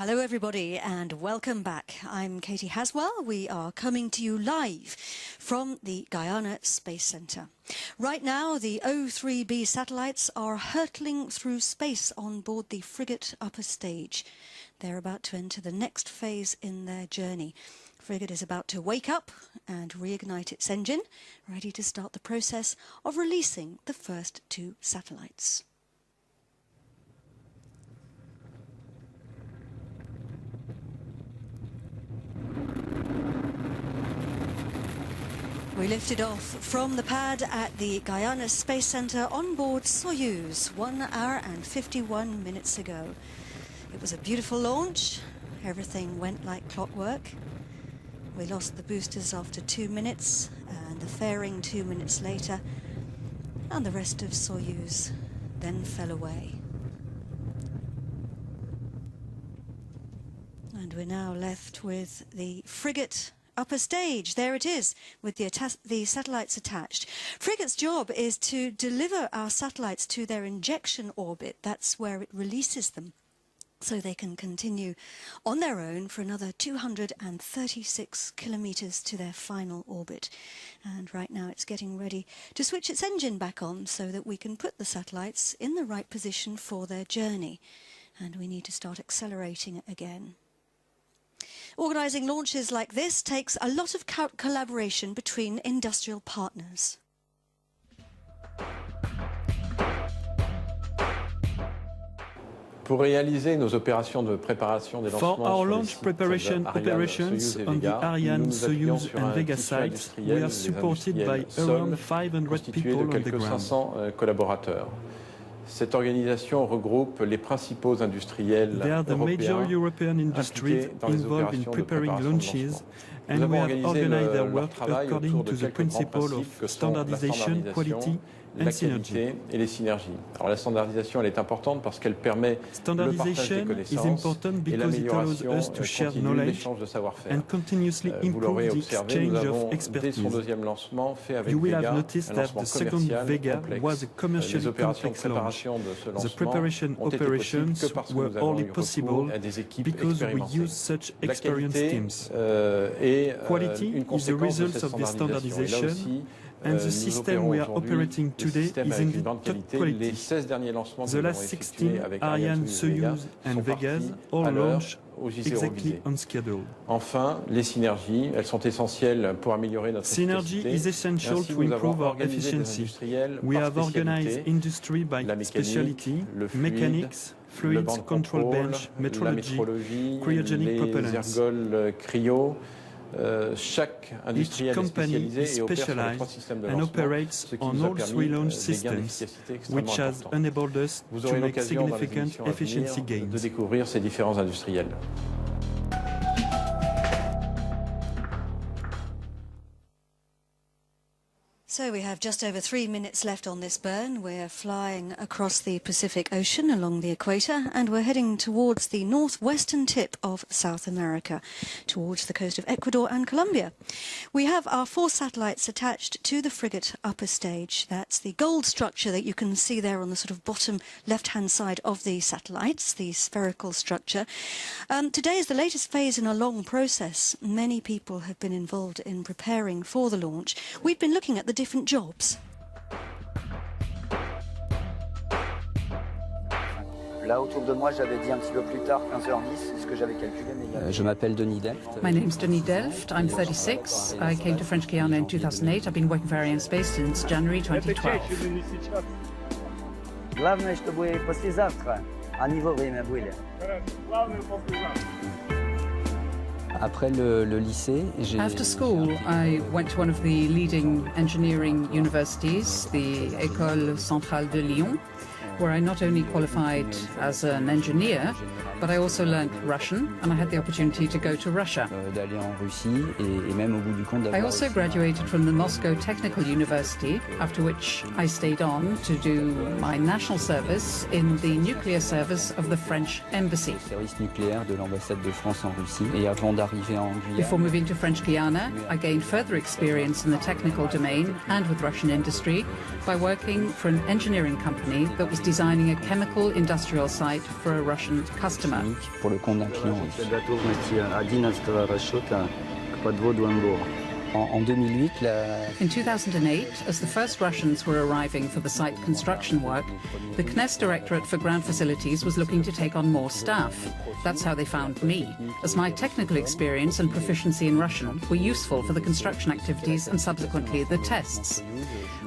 Hello everybody and welcome back. I'm Katie Haswell. We are coming to you live from the Guyana Space Center. Right now the O3b satellites are hurtling through space on board the frigate upper stage. They're about to enter the next phase in their journey. The frigate is about to wake up and reignite its engine, ready to start the process of releasing the first two satellites. We lifted off from the pad at the Guyana Space Center on board Soyuz 1 hour and 51 minutes ago. It was a beautiful launch. Everything went like clockwork. We lost the boosters after 2 minutes and the fairing 2 minutes later, and the rest of Soyuz then fell away. And we're now left with the frigate upper stage. There it is, with the satellites attached. Frigate's job is to deliver our satellites to their injection orbit. That's where it releases them, so they can continue on their own for another 236 kilometers to their final orbit. And right now it's getting ready to switch its engine back on so that we can put the satellites in the right position for their journey. And we need to start accelerating it again. Organising launches like this takes a lot of collaboration between industrial partners. For our launch preparation operations on the Ariane, Soyuz and Vega sites, we are supported by around 500 people on the ground. Cette organisation regroupe les principaux industriels They are the major European industries involved in preparing launches, and we have organized their work according to the principle of standardization, quality and synergy. Et les synergies. Alors la standardisation, elle est importante parce qu'elle permet le partage des connaissances et l'amélioration continue de l'échange de savoir-faire. Vous l'aurez observé, nous avons dès son deuxième lancement fait avec Vega un lancement complexe. Les opérations de préparation de ce lancement ont été possibles que parce que nous avons eu recours à des équipes expérimentées. La qualité est une conséquence de cette standardisation. Et là aussi, and the system we are operating today is in top quality. The last 16 Ariane, Soyuz and Vegas all launched exactly on schedule. Enfin, les synergies, elles sont essentielles pour améliorer notre efficacité. Synergy is essential to improve our efficiency. We have organized industry by specialty, mechanics, fluids control bench, metrology, cryogenic propellants. Cryo. Chaque industriel est spécialisé et opère sur les 3 systèmes de lancement, ce qui nous a permis des gains d'efficacité extrêmement importants. Vous aurez l'occasion dans les émissions à venir de découvrir ces différents industriels. So we have just over 3 minutes left on this burn. We're flying across the Pacific Ocean along the equator, and we're heading towards the northwestern tip of South America, towards the coast of Ecuador and Colombia. We have our 4 satellites attached to the frigate upper stage. That's the gold structure that you can see there on the sort of bottom left-hand side of the satellites, the spherical structure. Today is the latest phase in a long process. Many people have been involved in preparing for the launch. We've been looking at the different jobs. Là, autour de moi, j'avais dit un petit peu plus tard, 15h10, c'est ce que j'avais calculé. Je m'appelle Denis Delft. My name's Denis Delft. I'm 36. I came to French Guiana in 2008. I've been working for Arianespace since January 2012. Главное, чтобы послезавтра они вовремя были. Après le lycée, After school, I went to one of the leading engineering universities, the École Centrale de Lyon, where I not only qualified as an engineer, but I also learned Russian, and I had the opportunity to go to Russia. D'aller en Russie et même au bout du compte I also graduated from the Moscow Technical University, after which I stayed on to do my national service in the nuclear service of the French Embassy. Service nucléaire de l'ambassade de France en Russie. Et avant d'arriver en Guyane, before moving to French Guiana, I gained further experience in the technical domain and with Russian industry by working for an engineering company that was designing a chemical industrial site for a Russian customer. Pour le compte d'un client. En 2008, In 2008, as the first Russians were arriving for the site construction work, the CNES Directorate for Ground Facilities was looking to take on more staff. That's how they found me, as my technical experience and proficiency in Russian were useful for the construction activities and subsequently the tests.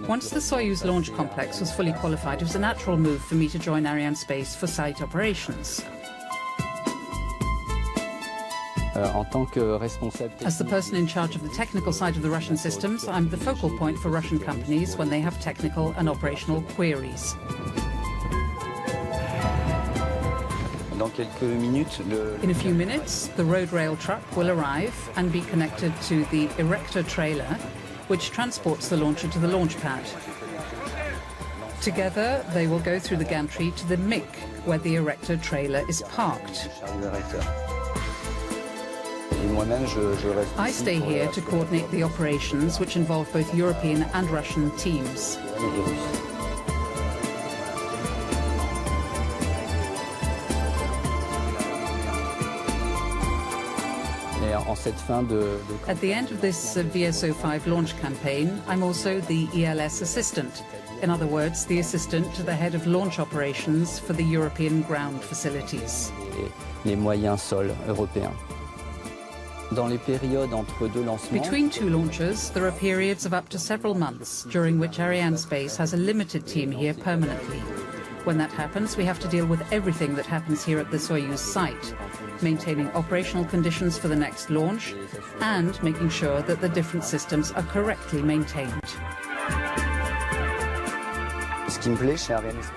Once the Soyuz launch complex was fully qualified, it was a natural move for me to join Arianespace for site operations. As the person in charge of the technical side of the Russian systems, I'm the focal point for Russian companies when they have technical and operational queries. In a few minutes, the road rail truck will arrive and be connected to the erector trailer, which transports the launcher to the launch pad. Together, they will go through the gantry to the MIC, where the erector trailer is parked. I stay here to coordinate the operations, which involve both European and Russian teams. At the end of this VSO5 launch campaign, I'm also the ELS assistant. In other words, the assistant to the head of launch operations for the European ground facilities. Les moyens sols européens. Between two launches, there are periods of up to several months, during which Arianespace has a limited team here permanently. When that happens, we have to deal with everything that happens here at the Soyuz site, maintaining operational conditions for the next launch, and making sure that the different systems are correctly maintained.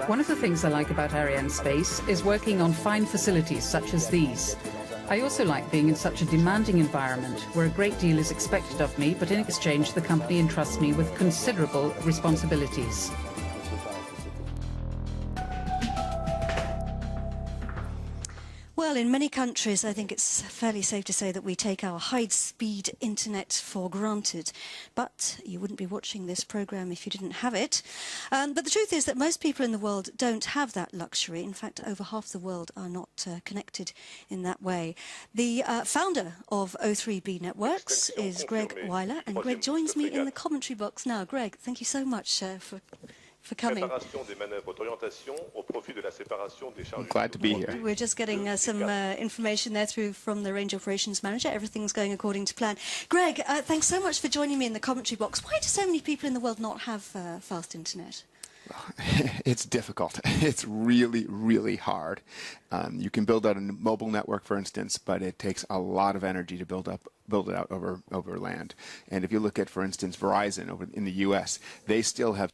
One of the things I like about Arianespace is working on fine facilities such as these. I also like being in such a demanding environment where a great deal is expected of me, but in exchange the company entrusts me with considerable responsibilities. Well, in many countries, I think it's fairly safe to say that we take our high-speed internet for granted. But you wouldn't be watching this programme if you didn't have it. But the truth is that most people in the world don't have that luxury. In fact, over half the world are not connected in that way. The founder of O3b Networks is Greg Weiler, and Greg joins me in the commentary box now. Greg, thank you so much for coming. Glad to be here. We're just getting some information there through from the Range Operations Manager. Everything's going according to plan. Greg, thanks so much for joining me in the commentary box. Why do so many people in the world not have fast internet? It's difficult. It's really, really hard. You can build out a mobile network, for instance, but it takes a lot of energy to build it out over land. And if you look at, for instance, Verizon over in the U.S., they still have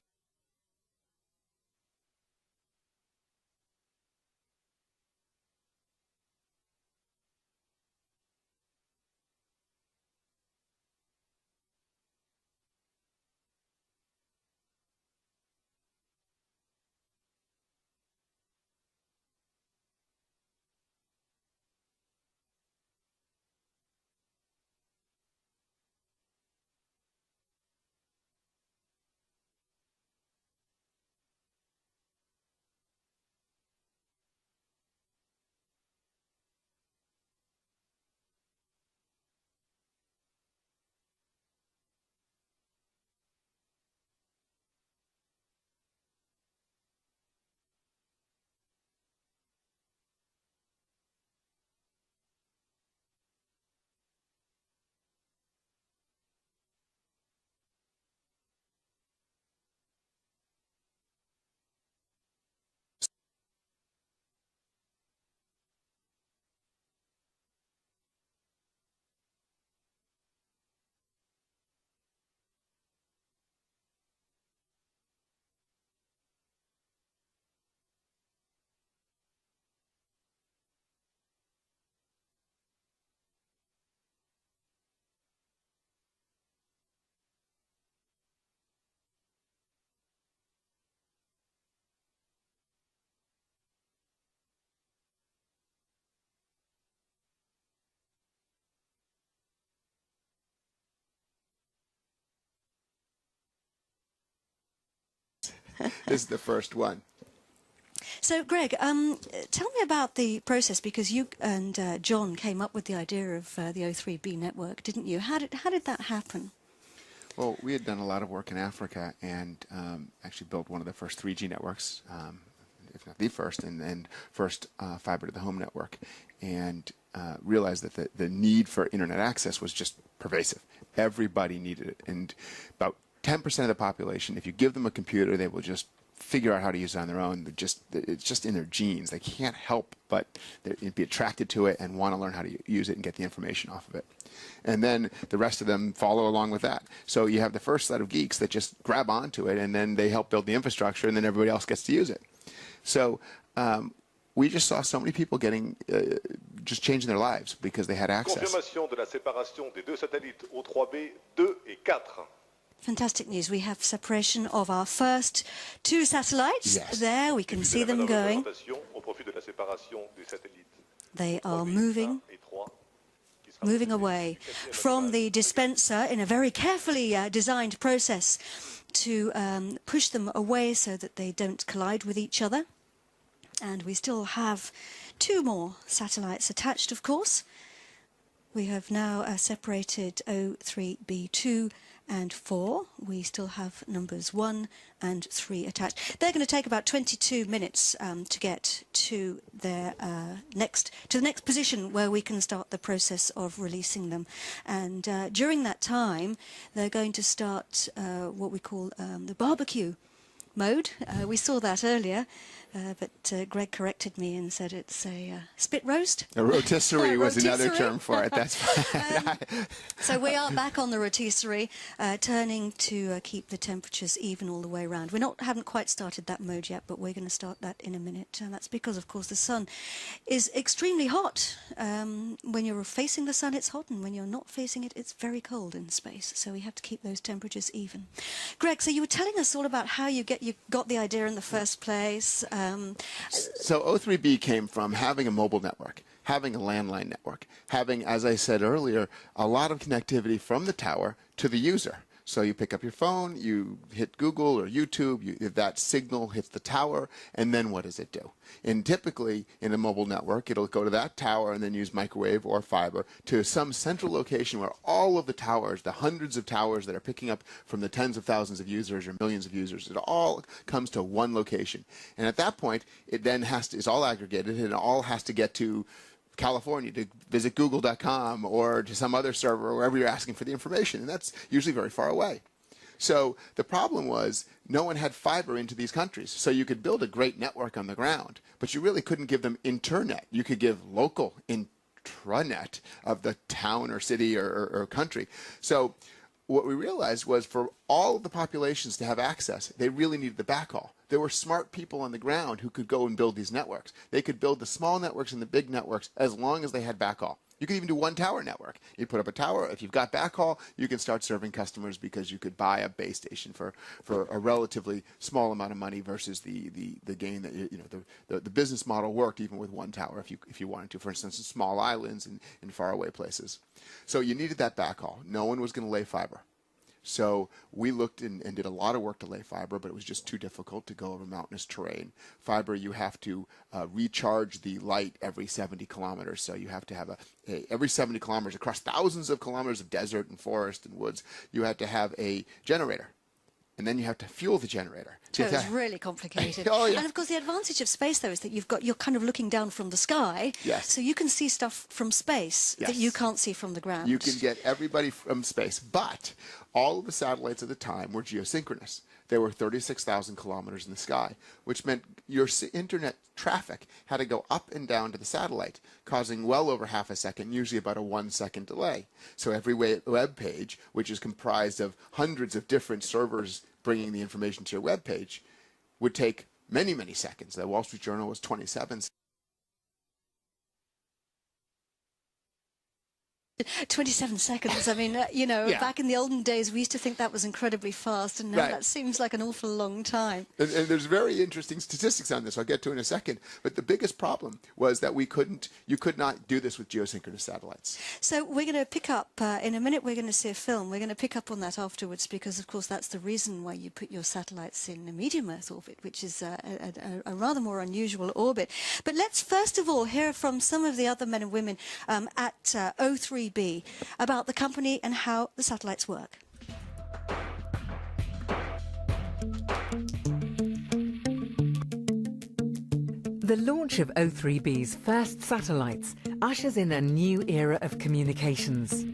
this is the first one. So, Greg, tell me about the process, because you and John came up with the idea of the O3b network, didn't you? How did that happen? Well, we had done a lot of work in Africa and actually built one of the first 3G networks, if not the first, and first fiber to the home network, and realized that the need for internet access was just pervasive. Everybody needed it, and about 10% of the population, if you give them a computer, they will just figure out how to use it on their own. It's just in their genes. They can't help but be attracted to it and want to learn how to use it and get the information off of it. And then the rest of them follow along with that. So you have the first set of geeks that just grab onto it, and then they help build the infrastructure, and then everybody else gets to use it. So we just saw so many people getting, just changing their lives because they had access. Confirmation de la séparation des deux satellites O3b 2 et 4. Fantastic news. We have separation of our first 2 satellites. Yes. There, we can see them going. They are moving away from the dispenser in a very carefully designed process to push them away so that they don't collide with each other. And we still have 2 more satellites attached, of course. We have now separated O3b2 and 4. We still have numbers 1 and 3 attached. They're going to take about 22 minutes to get to their the next position where we can start the process of releasing them. And during that time, they're going to start what we call the barbecue mode. We saw that earlier. But Greg corrected me and said it's a spit roast. A rotisserie was another term for it. That's fine. So we are back on the rotisserie, turning to keep the temperatures even all the way around. Haven't quite started that mode yet, but we're going to start that in a minute. And that's because, of course, the sun is extremely hot. When you're facing the sun, it's hot, and when you're not facing it, it's very cold in space. So we have to keep those temperatures even. Greg, so you were telling us all about how you got the idea in the first place. So O3b came from having a mobile network, having a landline network, having, as I said earlier, a lot of connectivity from the tower to the user. So you pick up your phone, you hit Google or YouTube, that signal hits the tower, and then what does it do? And typically, in a mobile network, it'll go to that tower and then use microwave or fiber to some central location where all of the towers, the hundreds of towers that are picking up from the tens of thousands of users or millions of users, it all comes to one location. And at that point, it then it's all aggregated, and it all has to get to California to visit google.com or to some other server, wherever you're asking for the information, and that's usually very far away. So the problem was no one had fiber into these countries. So you could build a great network on the ground, but you really couldn't give them internet. You could give local intranet of the town or city or country. So what we realized was for all of the populations to have access, they really needed the backhaul. There were smart people on the ground who could go and build these networks. They could build the small networks and the big networks as long as they had backhaul. You could even do one tower network. You put up a tower. If you've got backhaul, you can start serving customers because you could buy a base station for a relatively small amount of money versus the gain that the business model worked even with one tower if you wanted to, for instance, in small islands and in faraway places. So you needed that backhaul. No one was going to lay fiber. So we looked and did a lot of work to lay fiber, but it was just too difficult to go over mountainous terrain. Fiber, you have to recharge the light every 70 kilometers. So you have to have every 70 kilometers across thousands of kilometers of desert and forest and woods, you had to have a generator. And then you have to fuel the generator. So it's really complicated. Oh, yeah. And of course, the advantage of space, though, is that you're kind of looking down from the sky. Yes. So you can see stuff from space that you can't see from the ground. You can get everybody from space. But all of the satellites at the time were geosynchronous. They were 36,000 kilometers in the sky, which meant your internet traffic had to go up and down to the satellite, causing well over half a second, usually about a 1-second delay. So every web page, which is comprised of hundreds of different servers bringing the information to your web page, would take many, many seconds. The Wall Street Journal was 27 seconds. 27 seconds. I mean, you know, back in the olden days, we used to think that was incredibly fast, and now that seems like an awful long time. And there's very interesting statistics on this I'll get to in a second. But the biggest problem was that you could not do this with geosynchronous satellites. So we're going to pick up, in a minute we're going to see a film. We're going to pick up on that afterwards because, of course, that's the reason why you put your satellites in a medium Earth orbit, which is a rather more unusual orbit. But let's first of all hear from some of the other men and women at O3b about the company and how the satellites work. The launch of O3b's first satellites ushers in a new era of communications.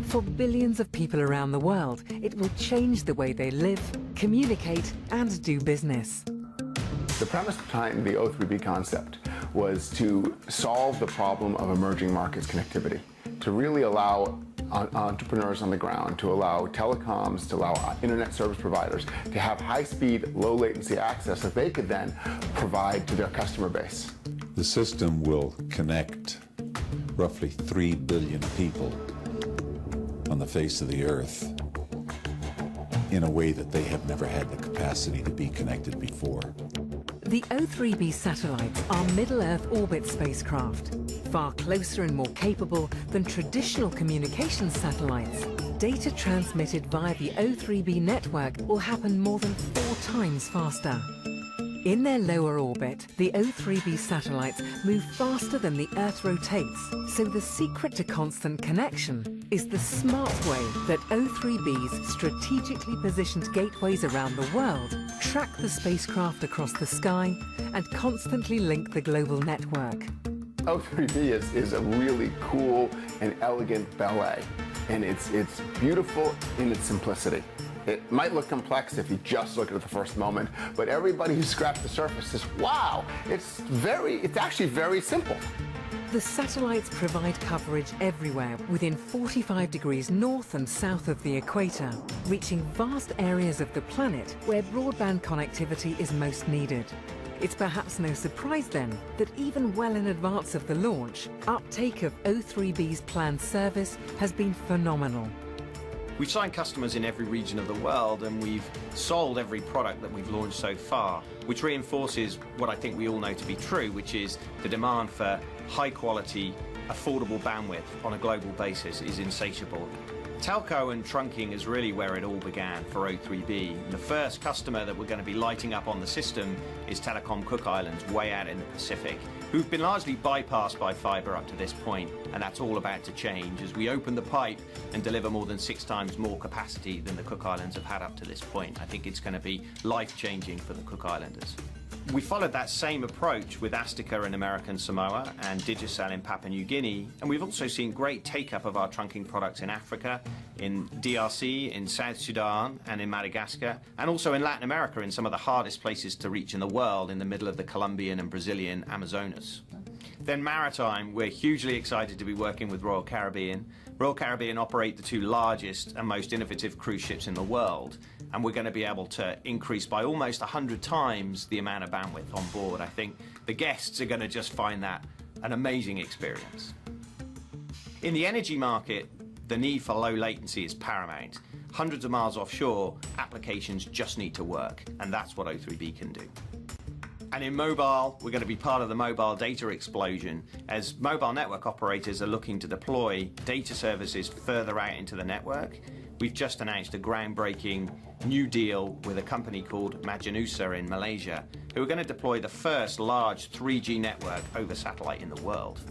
For billions of people around the world, it will change the way they live, communicate and do business. The premise behind the O3b concept was to solve the problem of emerging markets connectivity, to really allow entrepreneurs on the ground, to allow telecoms, to allow internet service providers to have high-speed, low-latency access that they could then provide to their customer base. The system will connect roughly 3 billion people on the face of the Earth in a way that they have never had the capacity to be connected before. The O3b satellites are middle-Earth orbit spacecraft, far closer and more capable than traditional communications satellites. Data transmitted via the O3b network will happen more than 4 times faster. In their lower orbit, the O3b satellites move faster than the Earth rotates, so the secret to constant connection is the smart way that O3b's strategically positioned gateways around the world track the spacecraft across the sky and constantly link the global network. O3b is a really cool and elegant ballet, and it's beautiful in its simplicity. It might look complex if you just look at it the first moment, but everybody who scratched the surface says, wow, it's actually very simple. The satellites provide coverage everywhere within 45 degrees north and south of the equator, reaching vast areas of the planet where broadband connectivity is most needed. It's perhaps no surprise then that even well in advance of the launch, uptake of O3b's planned service has been phenomenal. We've signed customers in every region of the world, and we've sold every product that we've launched so far, which reinforces what I think we all know to be true, which is the demand for high quality, affordable bandwidth on a global basis is insatiable. Telco and trunking is really where it all began for O3b. The first customer that we're going to be lighting up on the system is Telecom Cook Islands, way out in the Pacific, who've been largely bypassed by fibre up to this point, and that's all about to change as we open the pipe and deliver more than 6 times more capacity than the Cook Islands have had up to this point. I think it's going to be life-changing for the Cook Islanders. We followed that same approach with Astica in American Samoa and Digicel in Papua New Guinea, and we've also seen great take-up of our trunking products in Africa, in DRC, in South Sudan and in Madagascar, and also in Latin America in some of the hardest places to reach in the world, in the middle of the Colombian and Brazilian Amazonas. Then maritime, we're hugely excited to be working with Royal Caribbean. Royal Caribbean operate the 2 largest and most innovative cruise ships in the world, and we're going to be able to increase by almost 100 times the amount of bandwidth on board. I think the guests are going to just find that an amazing experience. In the energy market, the need for low latency is paramount. Hundreds of miles offshore, applications just need to work, and that's what O3b can do. And in mobile, we're going to be part of the mobile data explosion as mobile network operators are looking to deploy data services further out into the network. We've just announced a groundbreaking new deal with a company called Majanusa in Malaysia, who are going to deploy the first large 3G network over satellite in the world.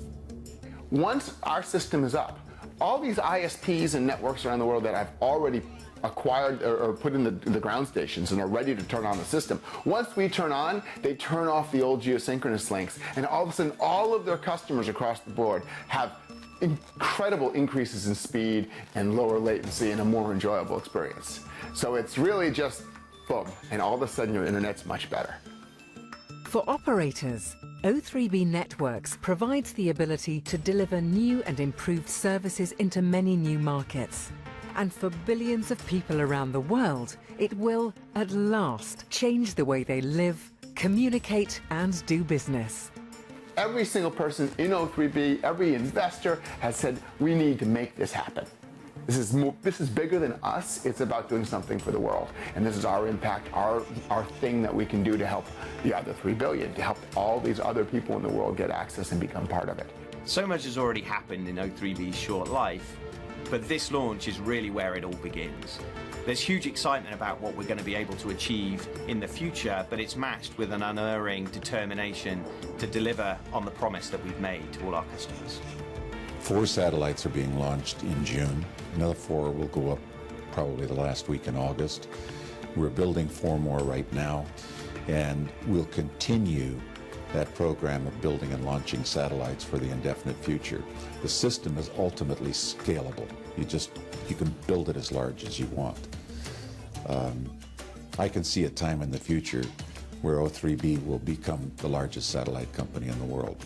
Once our system is up, all these ISPs and networks around the world that I've already acquired or put in the ground stations and are ready to turn on the system. Once we turn on, they turn off the old geosynchronous links, and all of a sudden all of their customers across the board have incredible increases in speed and lower latency and a more enjoyable experience. So it's really just boom, and all of a sudden your internet's much better. For operators, O3b Networks provides the ability to deliver new and improved services into many new markets. And for billions of people around the world, it will, at last, change the way they live, communicate and do business. every single person in O3b, every investor has said, we need to make this happen. This is bigger than us. It's about doing something for the world. And this is our impact, our thing that we can do to help the other 3 billion, to help all these other people in the world get access and become part of it. So much has already happened in O3b's short life, but this launch is really where it all begins. There's huge excitement about what we're going to be able to achieve in the future, but it's matched with an unerring determination to deliver on the promise that we've made to all our customers. 4 satellites are being launched in June. Another 4 will go up probably the last week in August. We're building 4 more right now, and we'll continue that program of building and launching satellites for the indefinite future. The system is ultimately scalable. You can build it as large as you want. I can see a time in the future where O3b will become the largest satellite company in the world.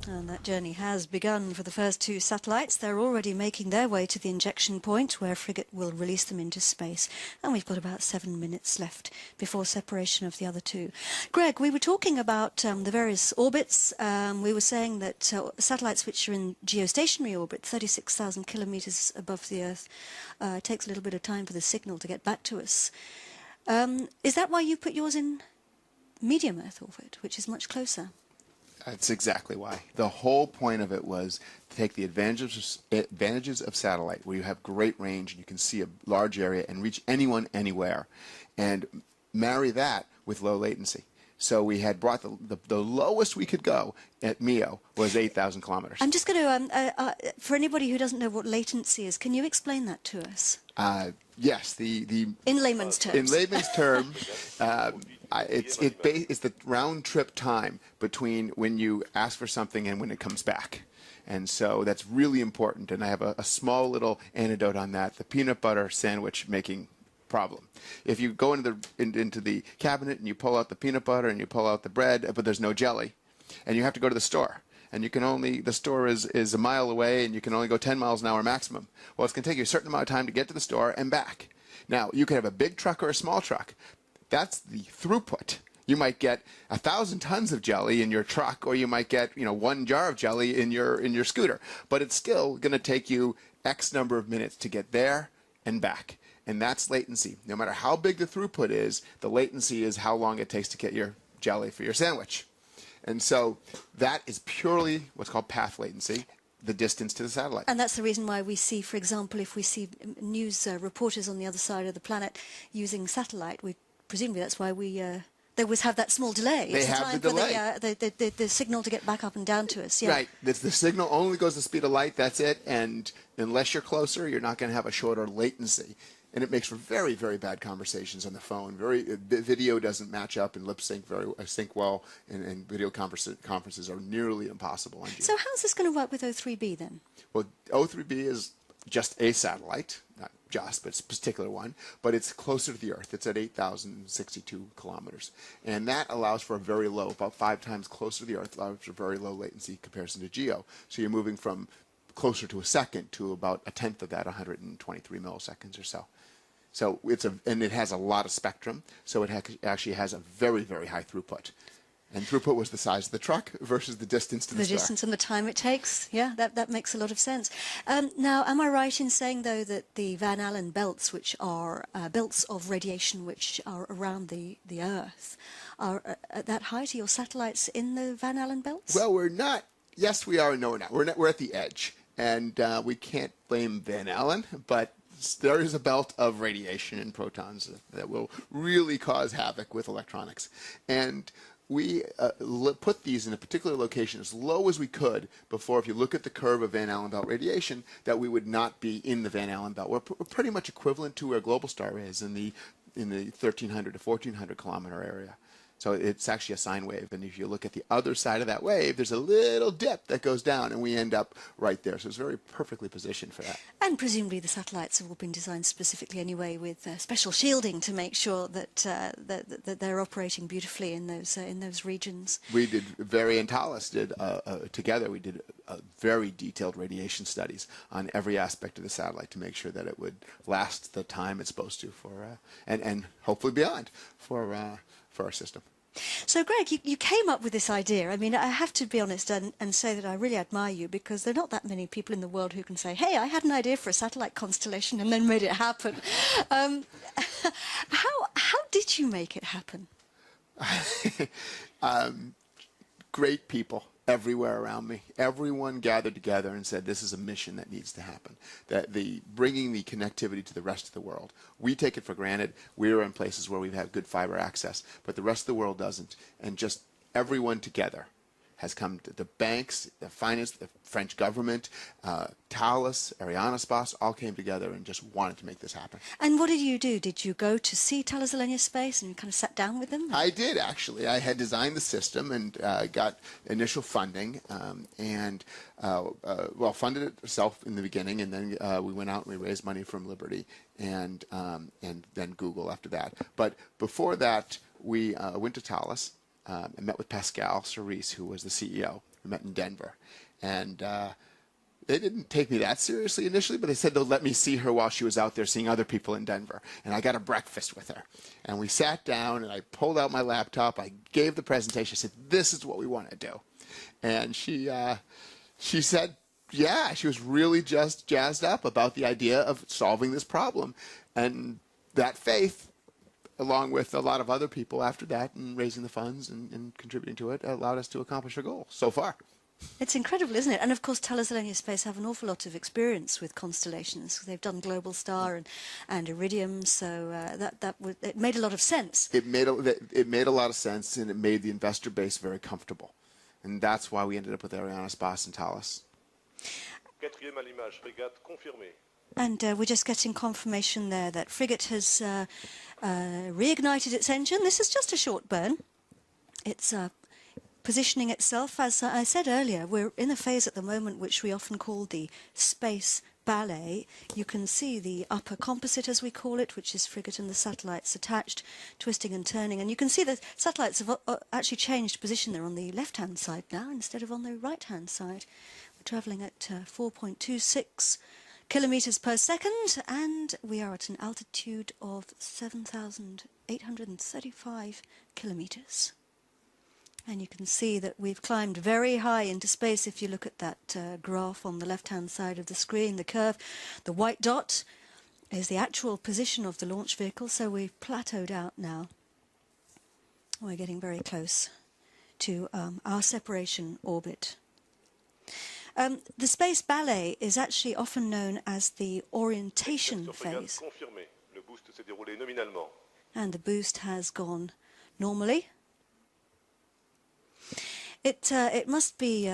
And that journey has begun for the first 2 satellites. They're already making their way to the injection point where Frigate will release them into space. And we've got about 7 minutes left before separation of the other 2. Greg, we were talking about the various orbits. We were saying that satellites which are in geostationary orbit, 36,000 kilometers above the Earth, takes a little bit of time for the signal to get back to us. Is that why you put yours in medium Earth orbit, which is much closer? That's exactly why. The whole point of it was to take the advantages of satellite, where you have great range and you can see a large area and reach anyone, anywhere, and marry that with low latency. So we had brought the lowest we could go at MEO was 8,000 kilometers. I'm just going to, for anybody who doesn't know what latency is, can you explain that to us? Yes, in layman's terms. In layman's terms, it's the round trip time between when you ask for something and when it comes back. And so that's really important. And I have a small little anecdote on that. The peanut butter sandwich making problem. If you go into the cabinet and you pull out the peanut butter and you pull out the bread, but there's no jelly, and you have to go to the store, and the store is a mile away, and you can only go 10 miles an hour maximum. Well, it's going to take you a certain amount of time to get to the store and back. Now, you can have a big truck or a small truck. That's the throughput. You might get 1,000 tons of jelly in your truck, or you might get 1 jar of jelly in your scooter. But it's still going to take you X number of minutes to get there and back. And that's latency. No matter how big the throughput is, the latency is how long it takes to get your jelly for your sandwich. And so that is purely what's called path latency, the distance to the satellite. And that's the reason why we see, for example, if we see news reporters on the other side of the planet using satellite, presumably that's why they always have that small delay. They have the delay. For the signal to get back up and down to us. Yeah. Right. The signal only goes the speed of light. That's it. And unless you're closer, you're not going to have a shorter latency. And it makes for very, very bad conversations on the phone. Video doesn't match up and lip sync sync well, and video conferences are nearly impossible on G. So how's this going to work with O3b then? Well, O3b is just a satellite, not just, but it's a particular one, but it's closer to the Earth. It's at 8,062 kilometers. And that allows for a very low, about 5 times closer to the Earth, allows for very low latency comparison to GEO. So you're moving from closer to a second to about 1/10 of that, 123 milliseconds or so. So and it has a lot of spectrum, so it actually has a very, very high throughput. And throughput was the size of the truck versus the distance to the star. The distance and the time it takes. Yeah, that makes a lot of sense. Now, am I right in saying, though, that the Van Allen belts, which are belts of radiation which are around the Earth, are at that height? Are your satellites in the Van Allen belts? Well, we're not. Yes, we are, and no, we're not. We're at the edge. And we can't blame Van Allen, but there is a belt of radiation and protons that will really cause havoc with electronics. And we put these in a particular location as low as we could before, if you look at the curve of Van Allen belt radiation, that we would not be in the Van Allen belt. We're pretty much equivalent to where Global Star is in the 1,300 to 1,400 kilometer area. So it's actually a sine wave. And if you look at the other side of that wave, there's a little dip that goes down, and we end up right there. So it's very perfectly positioned for that. And presumably the satellites have all been designed specifically anyway with special shielding to make sure that that they're operating beautifully in those regions. We did, Very and Thales did, together, we did very detailed radiation studies on every aspect of the satellite to make sure that it would last the time it's supposed to for, and hopefully beyond for our system. So, Greg, you came up with this idea. I mean, I have to be honest and say that I really admire you, because there are not that many people in the world who can say, hey, I had an idea for a satellite constellation and then made it happen. How did you make it happen? Great people everywhere around me. Everyone gathered together and said, this is a mission that needs to happen. That bringing the connectivity to the rest of the world. We take it for granted. We're in places where we've had good fiber access, but the rest of the world doesn't. And just everyone together has come to the banks, the finance, the French government, Thales, Arianespace, all came together and just wanted to make this happen. And what did you do? Did you go to see Thales Arianespace and kind of sat down with them? I did, actually. I had designed the system and got initial funding and funded it myself in the beginning, and then we went out and we raised money from Liberty and then Google after that. But before that, we went to Thales. I met with Pascal Cerise, who was the CEO. We met in Denver. And they didn't take me that seriously initially, but they said they'll let me see her while she was out there seeing other people in Denver. And I got a breakfast with her. And we sat down, and I pulled out my laptop. I gave the presentation. I said, this is what we want to do. And she said, yeah, she was really just jazzed up about the idea of solving this problem. And that faith, along with a lot of other people after that, and raising the funds and contributing to it, allowed us to accomplish our goal so far. It's incredible, isn't it? And of course, Thales Arianespace have an awful lot of experience with constellations. They've done Global Star and Iridium, so it made a lot of sense. It made a lot of sense, and it made the investor base very comfortable, and that's why we ended up with Arianespace and Thales. Quatrième à l'image, frégate confirmée. And we're just getting confirmation there that Frigate has reignited its engine. This is just a short burn. It's positioning itself, as I said earlier, we're in a phase at the moment which we often call the space ballet. You can see the upper composite, as we call it, which is Frigate and the satellites attached, twisting and turning. And you can see the satellites have actually changed position. They're on the left-hand side now instead of on the right-hand side. We're travelling at 4.26 kilometers per second, and we are at an altitude of 7,835 kilometers. And you can see that we've climbed very high into space. If you look at that graph on the left-hand side of the screen, the curve, the white dot is the actual position of the launch vehicle, so we've plateaued out now. We're getting very close to our separation orbit. The space ballet is actually often known as the orientation phase. And the boost has gone normally. It must be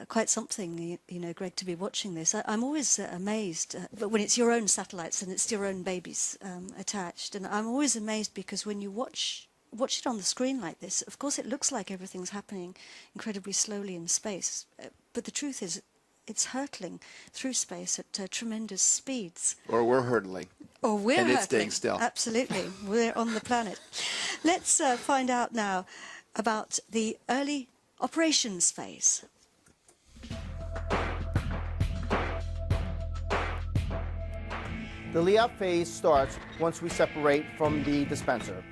quite something, you know, Greg, to be watching this. I'm always amazed, but when it's your own satellites and it's your own babies attached, and I'm always amazed because when you watch it on the screen like this, of course it looks like everything's happening incredibly slowly in space, but the truth is it's hurtling through space at tremendous speeds. Or we're hurtling. Or we're hurtling. And it's staying still. Absolutely. We're on the planet. Let's find out now about the early operations phase. The layup phase starts once we separate from the dispenser,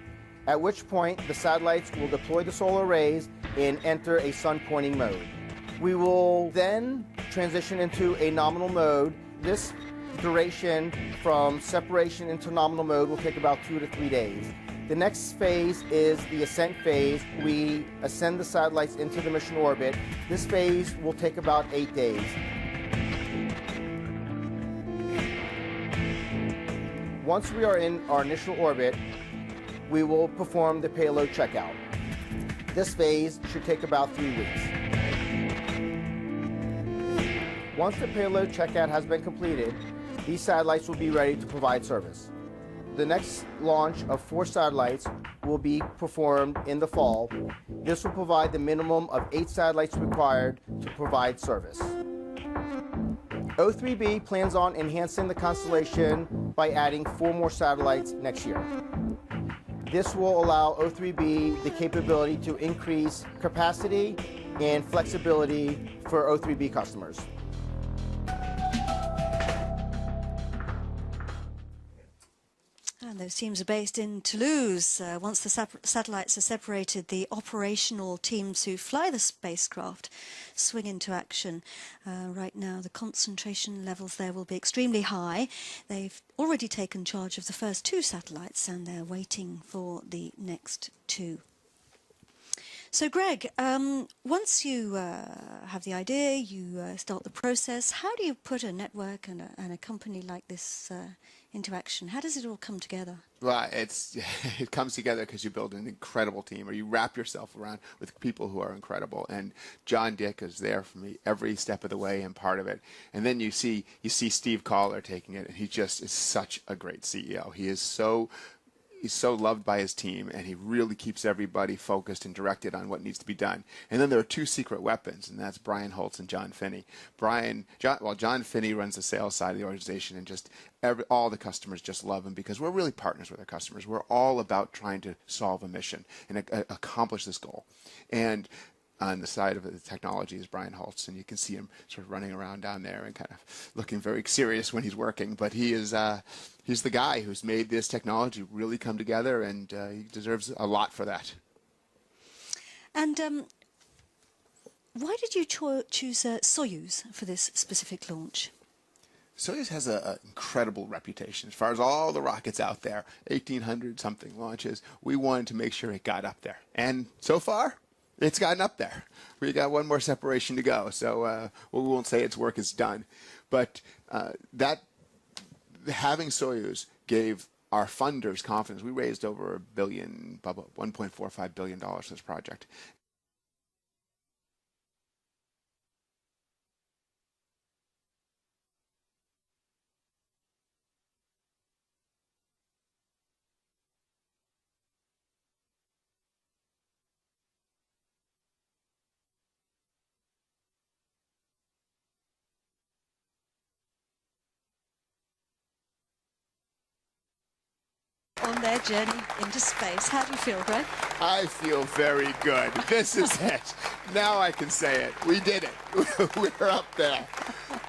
at which point the satellites will deploy the solar arrays and enter a sun-pointing mode. We will then transition into a nominal mode. This duration from separation into nominal mode will take about 2 to 3 days. The next phase is the ascent phase. We ascend the satellites into the mission orbit. This phase will take about 8 days. Once we are in our initial orbit, we will perform the payload checkout. This phase should take about 3 weeks. Once the payload checkout has been completed, these satellites will be ready to provide service. The next launch of 4 satellites will be performed in the fall. This will provide the minimum of 8 satellites required to provide service. O3b plans on enhancing the constellation by adding 4 more satellites next year. This will allow O3b the capability to increase capacity and flexibility for O3b customers. And those teams are based in Toulouse. Once the satellites are separated, the operational teams who fly the spacecraft swing into action. Right now, the concentration levels there will be extremely high. They've already taken charge of the first 2 satellites, and they're waiting for the next 2. So, Greg, once you have the idea, you start the process, how do you put a network and a company like this into action? How does it all come together? Well, it comes together because you build an incredible team, or you wrap yourself around with people who are incredible. And John Dick is there for me every step of the way and part of it. And then you see Steve Collar taking it, and he just is such a great CEO. He's so loved by his team, and he really keeps everybody focused and directed on what needs to be done. And then there are 2 secret weapons, and that's Brian Holtz and John Finney. John Finney runs the sales side of the organization, and just all the customers just love him because we're really partners with our customers. We're all about trying to solve a mission and accomplish this goal. And on the side of the technology is Brian Holtz, and you can see him sort of running around down there and kind of looking very serious when he's working. But he is he's the guy who's made this technology really come together, and he deserves a lot for that. And why did you choose Soyuz for this specific launch? Soyuz has an incredible reputation. As far as all the rockets out there, 1,800-something launches, we wanted to make sure it got up there. And so far, it's gotten up there. We got 1 more separation to go, so we won't say its work is done. But having Soyuz gave our funders confidence. We raised over $1 billion, $1.45 billion for this project. On their journey into space. How do you feel, Greg? I feel very good. This is it. Now I can say it. We did it. We're up there.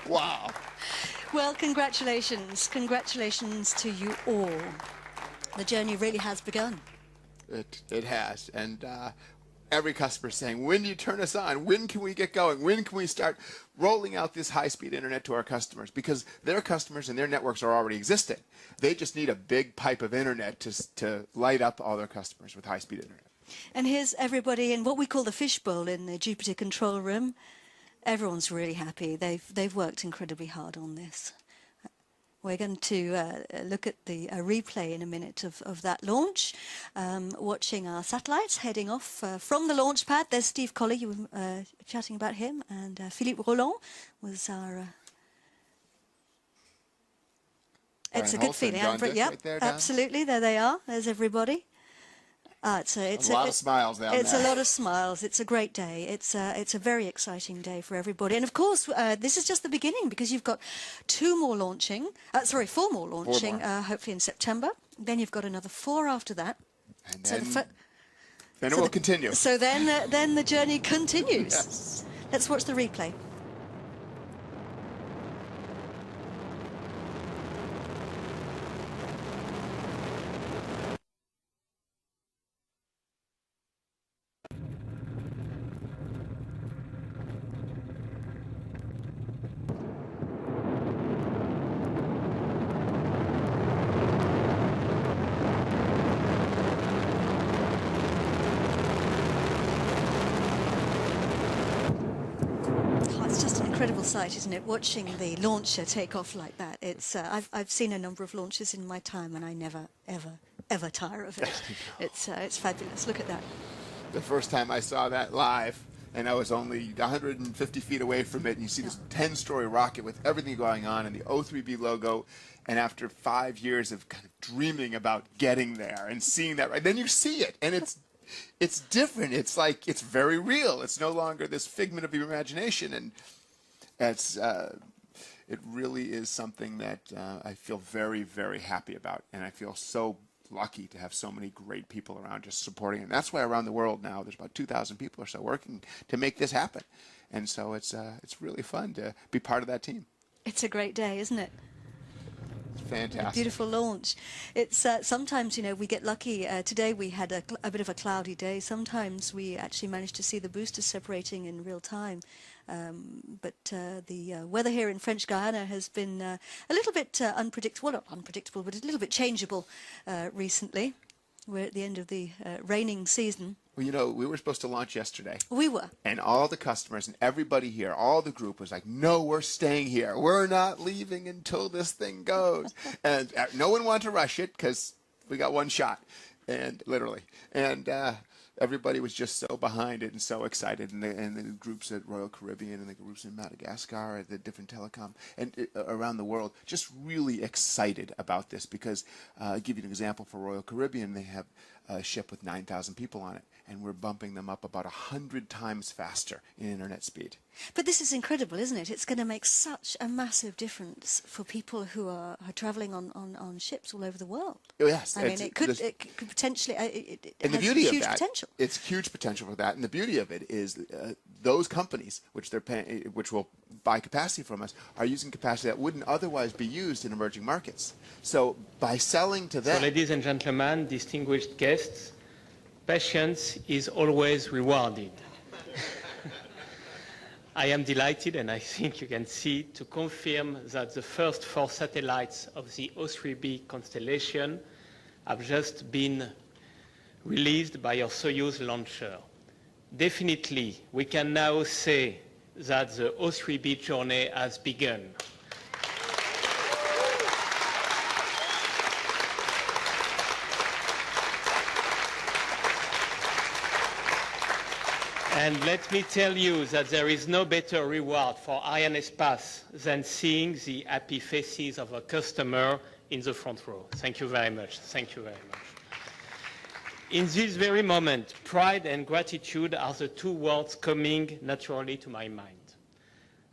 Wow. Well, congratulations. Congratulations to you all. The journey really has begun. It has. And every customer is saying, when do you turn us on? When can we get going? When can we start rolling out this high-speed internet to our customers? Because their customers and their networks are already existing. They just need a big pipe of internet to light up all their customers with high-speed internet. And here's everybody in what we call the fishbowl in the Jupiter control room. Everyone's really happy. They've worked incredibly hard on this. We're going to look at the replay in a minute of that launch, watching our satellites heading off from the launch pad. There's Steve Collar, you were chatting about him, and Philippe Roland was our... it's a good feeling. Yep, right there, absolutely. There they are. There's everybody. It's a lot of smiles down there. It's a lot of smiles. It's a great day. It's a very exciting day for everybody. And of course, this is just the beginning, because you've got 4 more launching, hopefully in September. Then you've got another 4 after that. And then it will continue. So then the journey continues. Yes. Let's watch the replay. Incredible sight, isn't it? Watching the launcher take off like that. It's I've seen a number of launches in my time, and I never ever tire of it. It's fabulous. Look at that. The first time I saw that live, and I was only 150 feet away from it, and you see this 10-story rocket with everything going on and the O3b logo, and after 5 years of kind of dreaming about getting there and seeing that, right, then you see it, and it's different. It's like, it's very real. It's no longer this figment of your imagination, and it's it really is something that I feel very, very happy about, and I feel so lucky to have so many great people around just supporting it. And that's why around the world now there's about 2,000 people or so working to make this happen. And so it's really fun to be part of that team. It's a great day, isn't it? It's fantastic. A beautiful launch. It's sometimes, you know, we get lucky. Today we had a bit of a cloudy day. Sometimes we actually manage to see the boosters separating in real time. But the weather here in French Guiana has been a little bit unpredictable, well, not unpredictable, but a little bit changeable recently. We're at the end of the raining season. Well, you know, we were supposed to launch yesterday. We were. And all the customers and everybody here, all the group was like, no, we're staying here. We're not leaving until this thing goes. And no one wanted to rush it because we got one shot, and literally. And everybody was just so behind it and so excited, and the groups at Royal Caribbean and the groups in Madagascar, at the different telecom and around the world, just really excited about this because I'll give you an example. For Royal Caribbean, they have a ship with 9,000 people on it, and we're bumping them up about 100 times faster in internet speed. But this is incredible, isn't it? It's going to make such a massive difference for people who are travelling on ships all over the world. Oh, yes. I mean, it could potentially, it and has the beauty huge of that, potential. It's huge potential for that. And the beauty of it is those companies, which they're paying, which will buy capacity from us, are using capacity that wouldn't otherwise be used in emerging markets. So by selling to them... So, ladies and gentlemen, distinguished guests, patience is always rewarded. I am delighted, and I think you can see, to confirm that the first 4 satellites of the O3b constellation have just been released by our Soyuz launcher. Definitely, we can now say that the O3b journey has begun. And let me tell you that there is no better reward for Arianespace than seeing the happy faces of our customer in the front row. Thank you very much. Thank you very much. In this very moment, pride and gratitude are the 2 words coming naturally to my mind.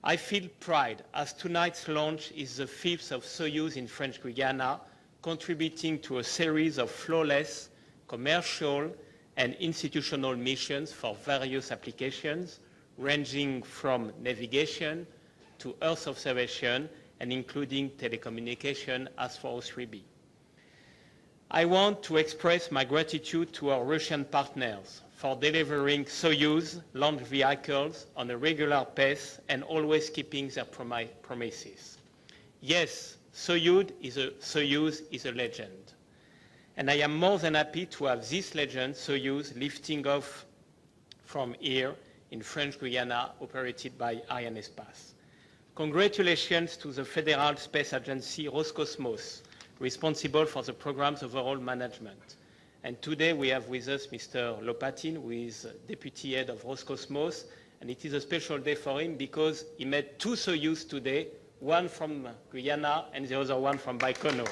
I feel pride as tonight's launch is the 5th of Soyuz in French Guiana, contributing to a series of flawless commercial and institutional missions for various applications, ranging from navigation to Earth observation and including telecommunication as for O3b. I want to express my gratitude to our Russian partners for delivering Soyuz launch vehicles on a regular pace and always keeping their promises. Yes, Soyuz is a legend. And I am more than happy to have this legend, Soyuz, lifting off from here in French Guiana, operated by Arianespace. Congratulations to the Federal Space Agency Roscosmos, responsible for the program's overall management. And today we have with us Mr. Lopatin, who is Deputy Head of Roscosmos, and it is a special day for him because he made 2 Soyuz today, one from Guyana and the other one from Baikonur.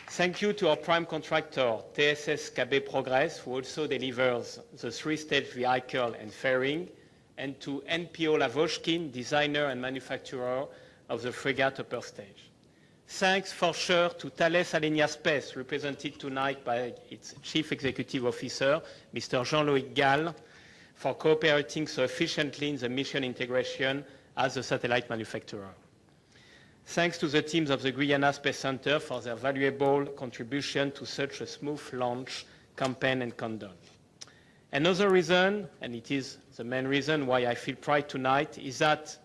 Thank you to our prime contractor, TSS KB Progress, who also delivers the 3-stage vehicle and fairing, and to NPO Lavochkin, designer and manufacturer of the frigate upper stage. Thanks for sure to Thales Alenia Space, represented tonight by its Chief Executive Officer, Mr. Jean-Loïc Gall, for cooperating so efficiently in the mission integration as a satellite manufacturer. Thanks to the teams of the Guyana Space Center for their valuable contribution to such a smooth launch campaign and countdown. Another reason, and it is the main reason why I feel pride tonight, is that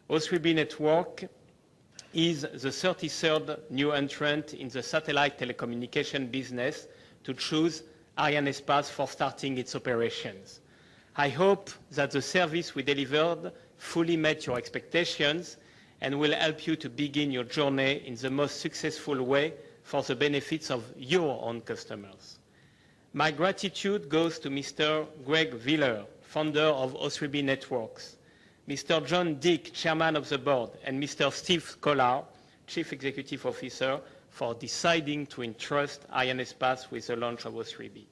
O3b Networks is the 33rd new entrant in the satellite telecommunication business to choose Arianespace for starting its operations. I hope that the service we delivered fully met your expectations and will help you to begin your journey in the most successful way for the benefits of your own customers. My gratitude goes to Mr. Greg Wheeler, founder of O3b Networks, Mr. John Dick, chairman of the board, and Mr. Steve Collard, chief executive officer, for deciding to entrust Arianespace with the launch of O3b.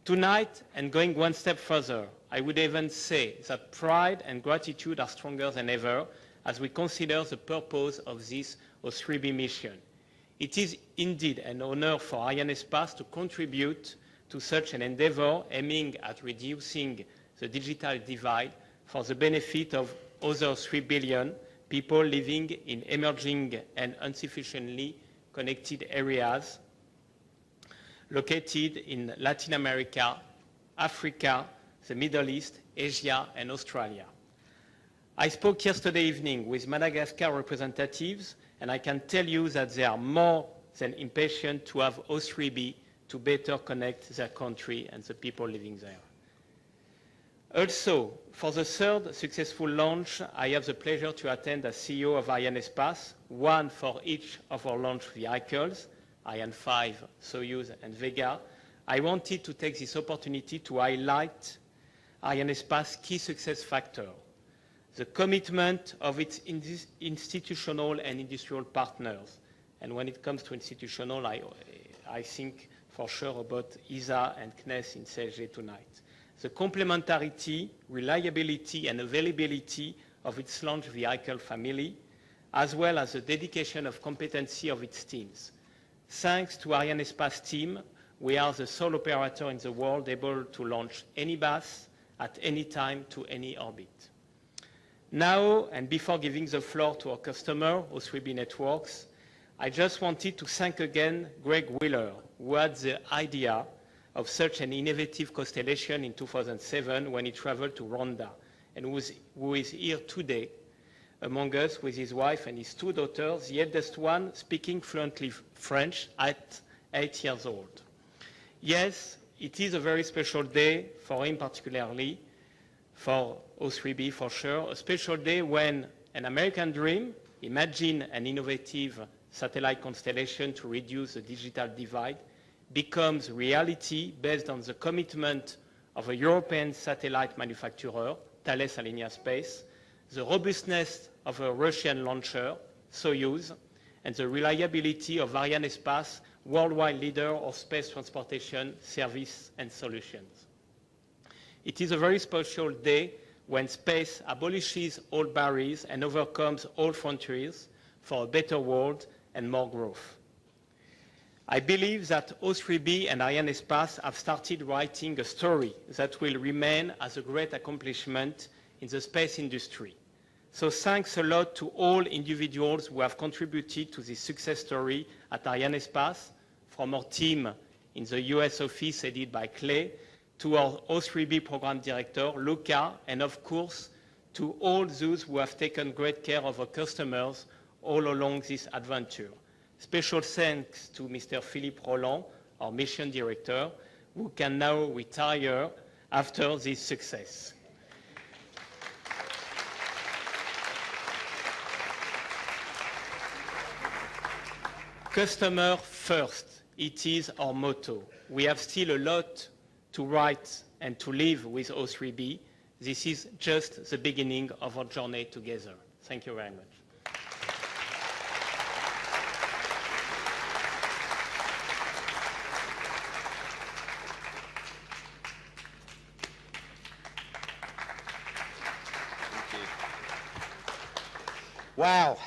Tonight, and going one step further, I would even say that pride and gratitude are stronger than ever as we consider the purpose of this O3b mission. It is indeed an honor for Arianespace to contribute to such an endeavor aiming at reducing the digital divide for the benefit of other 3 billion people living in emerging and insufficiently connected areas located in Latin America, Africa, the Middle East, Asia, and Australia. I spoke yesterday evening with Madagascar representatives, and I can tell you that they are more than impatient to have O3b to better connect their country and the people living there. Also, for the third successful launch, I have the pleasure to attend as CEO of Arianespace, one for each of our launch vehicles, Ariane 5, Soyuz, and Vega. I wanted to take this opportunity to highlight Arianespace's key success factor, the commitment of its institutional and industrial partners. And when it comes to institutional, I think for sure about ESA and CNES in CSG tonight. The complementarity, reliability, and availability of its launch vehicle family, as well as the dedication of competency of its teams. Thanks to Arianespace team, we are the sole operator in the world able to launch any bus at any time to any orbit. Now, and before giving the floor to our customer, O3b Networks, I just wanted to thank again Greg Wheeler, who had the idea of such an innovative constellation in 2007 when he traveled to Rwanda, and who is here today among us with his wife and his 2 daughters, the eldest one speaking fluently French at 8 years old. Yes, it is a very special day for him particularly, for O3b for sure, a special day when an American dream, imagine an innovative satellite constellation to reduce the digital divide, becomes reality based on the commitment of a European satellite manufacturer, Thales Alenia Space, the robustness of a Russian launcher, Soyuz, and the reliability of Arianespace, worldwide leader of space transportation, service, and solutions. It is a very special day when space abolishes all barriers and overcomes all frontiers for a better world and more growth. I believe that O3b and Arianespace have started writing a story that will remain as a great accomplishment in the space industry. So thanks a lot to all individuals who have contributed to this success story at Arianespace, from our team in the US office headed by Clay, to our O3b program director, Luca, and of course, to all those who have taken great care of our customers all along this adventure. Special thanks to Mr. Philippe Roland, our mission director, who can now retire after this success. Customer first, it is our motto. We have still a lot to write and to live with O3b. This is just the beginning of our journey together. Thank you very much. Wow,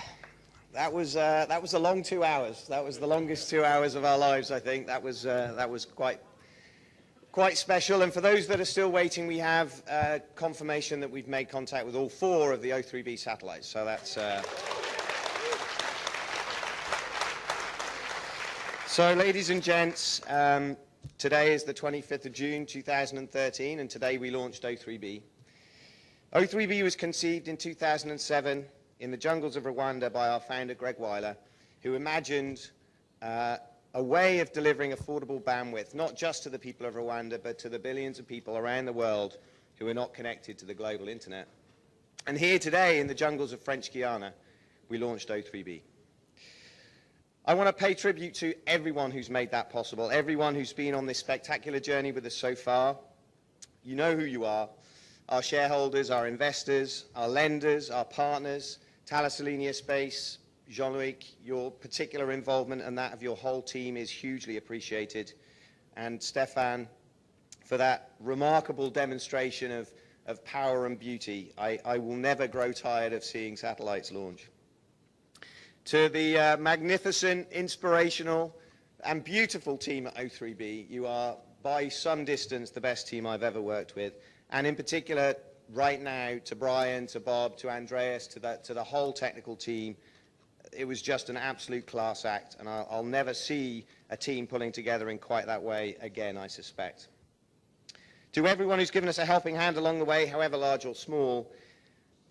that was a long 2 hours. That was the longest 2 hours of our lives, I think. That was quite special. And for those that are still waiting, we have confirmation that we've made contact with all 4 of the O3b satellites. So that's. So, ladies and gents, today is the 25th of June, 2013, and today we launched O3b. O3b was conceived in 2007. In the jungles of Rwanda by our founder, Greg Wheeler, who imagined a way of delivering affordable bandwidth, not just to the people of Rwanda, but to the billions of people around the world who are not connected to the global internet. And here today, in the jungles of French Guiana, we launched O3b. I want to pay tribute to everyone who's made that possible, everyone who's been on this spectacular journey with us so far. You know who you are. Our shareholders, our investors, our lenders, our partners, Thales Arianespace, Jean-Luc, your particular involvement and that of your whole team is hugely appreciated. And Stefan, for that remarkable demonstration of power and beauty. I will never grow tired of seeing satellites launch. To the magnificent, inspirational, and beautiful team at O3b, you are by some distance the best team I've ever worked with. And in particular, right now, to Brian, to Bob, to Andreas, to the whole technical team, it was just an absolute class act, and I'll never see a team pulling together in quite that way again, I suspect. To everyone who's given us a helping hand along the way, however large or small,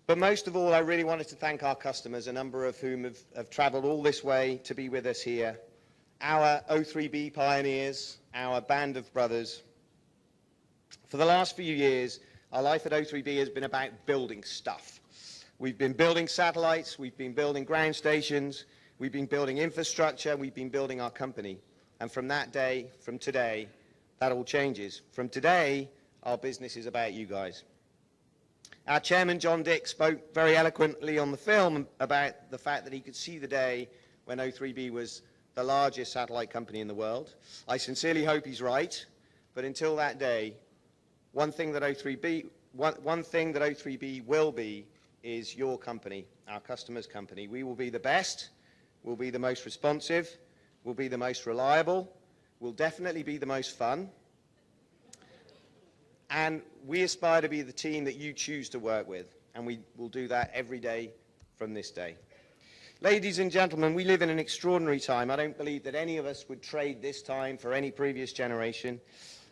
but most of all, I really wanted to thank our customers, a number of whom have traveled all this way to be with us here, our O3b pioneers, our band of brothers. For the last few years, our life at O3b has been about building stuff. We've been building satellites, we've been building ground stations, we've been building infrastructure, we've been building our company. And from that day, from today, that all changes. From today, our business is about you guys. Our chairman, John Dick, spoke very eloquently on the film about the fact that he could see the day when O3b was the largest satellite company in the world. I sincerely hope he's right, but until that day, one thing that O3b will be is your company, our customers' company. We will be the best, we'll be the most responsive, we'll be the most reliable, we'll definitely be the most fun, and we aspire to be the team that you choose to work with, and we will do that every day from this day. Ladies and gentlemen, we live in an extraordinary time. I don't believe that any of us would trade this time for any previous generation.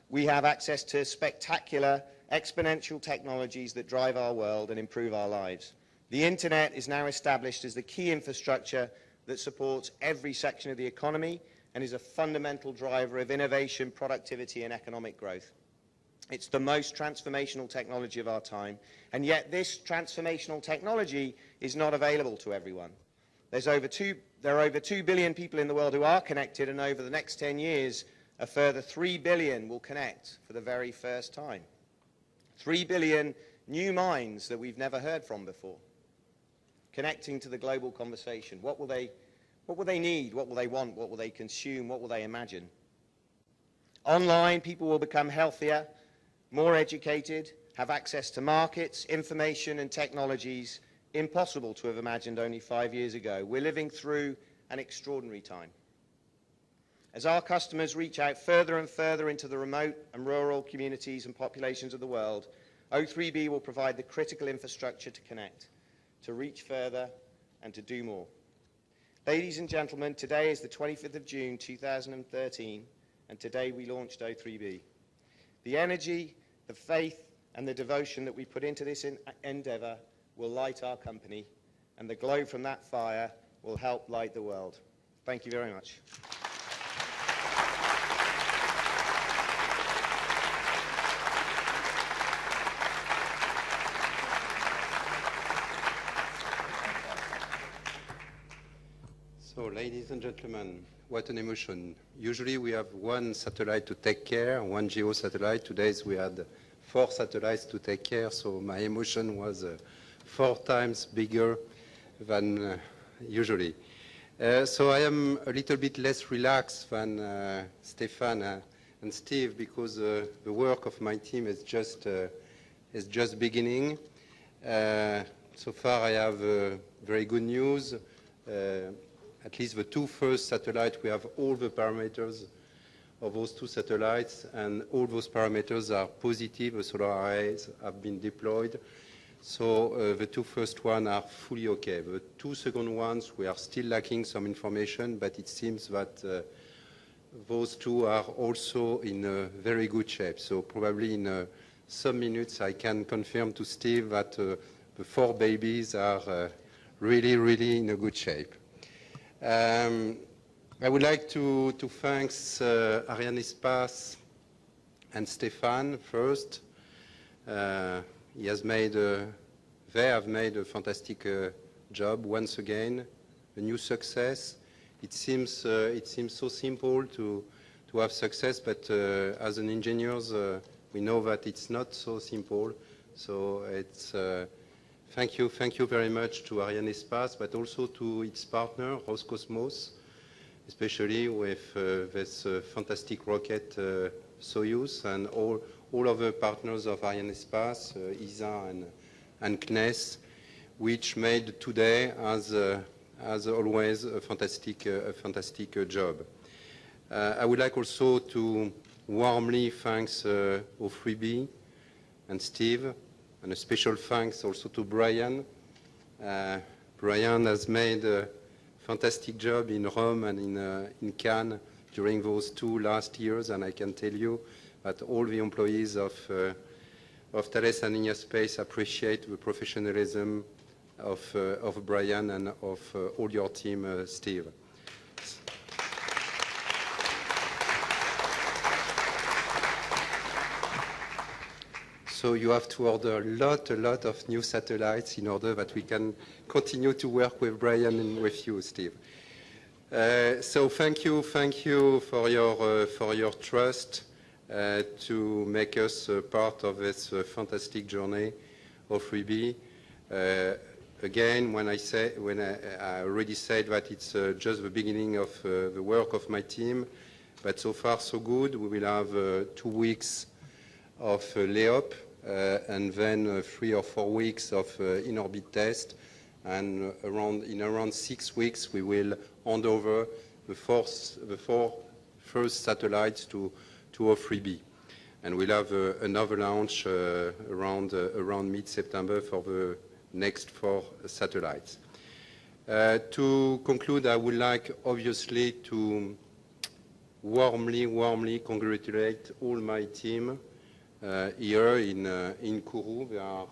We have access to spectacular, exponential technologies that drive our world and improve our lives. The internet is now established as the key infrastructure that supports every section of the economy and is a fundamental driver of innovation, productivity, and economic growth. It's the most transformational technology of our time, and yet this transformational technology is not available to everyone. There are over 2 billion people in the world who are connected, and over the next 10 years, a further 3 billion will connect for the very first time. 3 billion new minds that we've never heard from before, connecting to the global conversation. What will they need? What will they want? What will they consume? What will they imagine? Online, people will become healthier, more educated, have access to markets, information, and technologies impossible to have imagined only 5 years ago. We're living through an extraordinary time. As our customers reach out further and further into the remote and rural communities and populations of the world, O3b will provide the critical infrastructure to connect, to reach further, and to do more. Ladies and gentlemen, today is the 25th of June 2013, and today we launched O3b. The energy, the faith, and the devotion that we put into this endeavor will light our company, and the glow from that fire will help light the world. Thank you very much. So, ladies and gentlemen, what an emotion. Usually we have one satellite to take care, one geo satellite. Today we had 4 satellites to take care, so my emotion was 4 times bigger than usually. So I am a little bit less relaxed than Stefan and Steve, because the work of my team is just beginning. So far I have very good news. At least the 2 first satellites, we have all the parameters of those 2 satellites, and all those parameters are positive. The solar arrays have been deployed. So the 2 first ones are fully okay. The 2 second ones, we are still lacking some information, but it seems that those 2 are also in a very good shape. So probably in some minutes I can confirm to Steve that the 4 babies are really, really in a good shape. I would like to thank Arianespace and Stefan first. They have made a fantastic job once again, a new success. it seems so simple to have success, but as an engineers, we know that it's not so simple. So it's thank you very much to Arianespace, but also to its partner, Roscosmos, especially with this fantastic rocket Soyuz, and all other partners of Arianespace, ESA and CNES, which made today, as always, a fantastic job. I would like also to warmly thank O3b and Steve, and a special thanks also to Brian. Brian has made a fantastic job in Rome and in Cannes during those 2 last years, and I can tell you that all the employees of Thales Arianespace appreciate the professionalism of Brian and of all your team, Steve. So you have to order a lot of new satellites in order that we can continue to work with Brian and with you, Steve. So thank you for your trust to make us part of this fantastic journey of O3b. Again, when I already said that it's just the beginning of the work of my team, but so far so good. We will have 2 weeks of layup and then 3 or 4 weeks of in-orbit test, and in around 6 weeks we will hand over the 4 first satellites to O3b, and we'll have another launch around mid-September for the next 4 satellites. To conclude, I would like obviously to warmly congratulate all my team here in Kourou. There are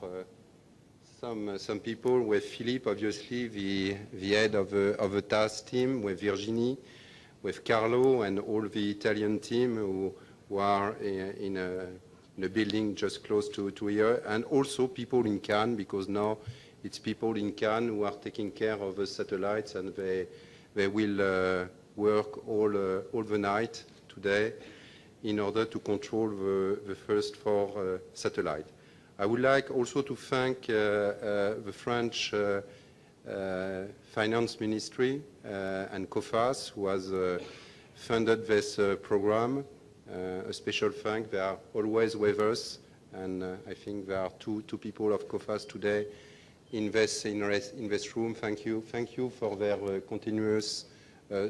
some people with Philippe, obviously the head of the task team, with Virginie, with Carlo, and all the Italian team who are in a building just close to here, and also people in Cannes, because now it's people in Cannes who are taking care of the satellites, and they will work all the night today in order to control the first 4 satellites. I would like also to thank the French Finance Ministry and COFAS, who has funded this program. A special thank. They are always with us, and I think there are two people of COFAS today in this room. Thank you for their continuous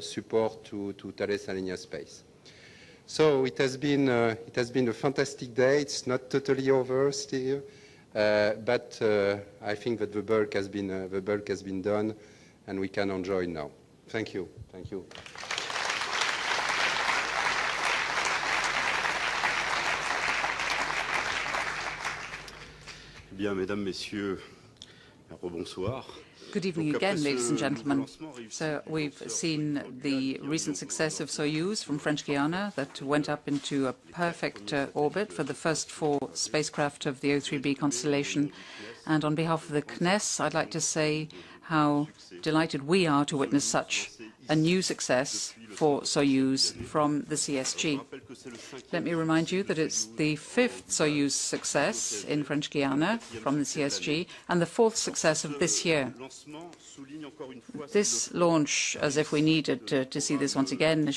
support to Thales Arianespace. So it has been a fantastic day. It's not totally over still, but I think that the bulk has been done, and we can enjoy now. Thank you. Thank you. Bien, mesdames, messieurs, bonsoir. Good evening again, ladies and gentlemen. So we've seen the recent success of Soyuz from French Guiana that went up into a perfect orbit for the first 4 spacecraft of the O3b constellation. And on behalf of the CNES, I'd like to say how delighted we are to witness such a new success for Soyuz from the CSG. Let me remind you that it's the 5th Soyuz success in French Guiana from the CSG and the 4th success of this year. This launch, as if we needed to see this once again,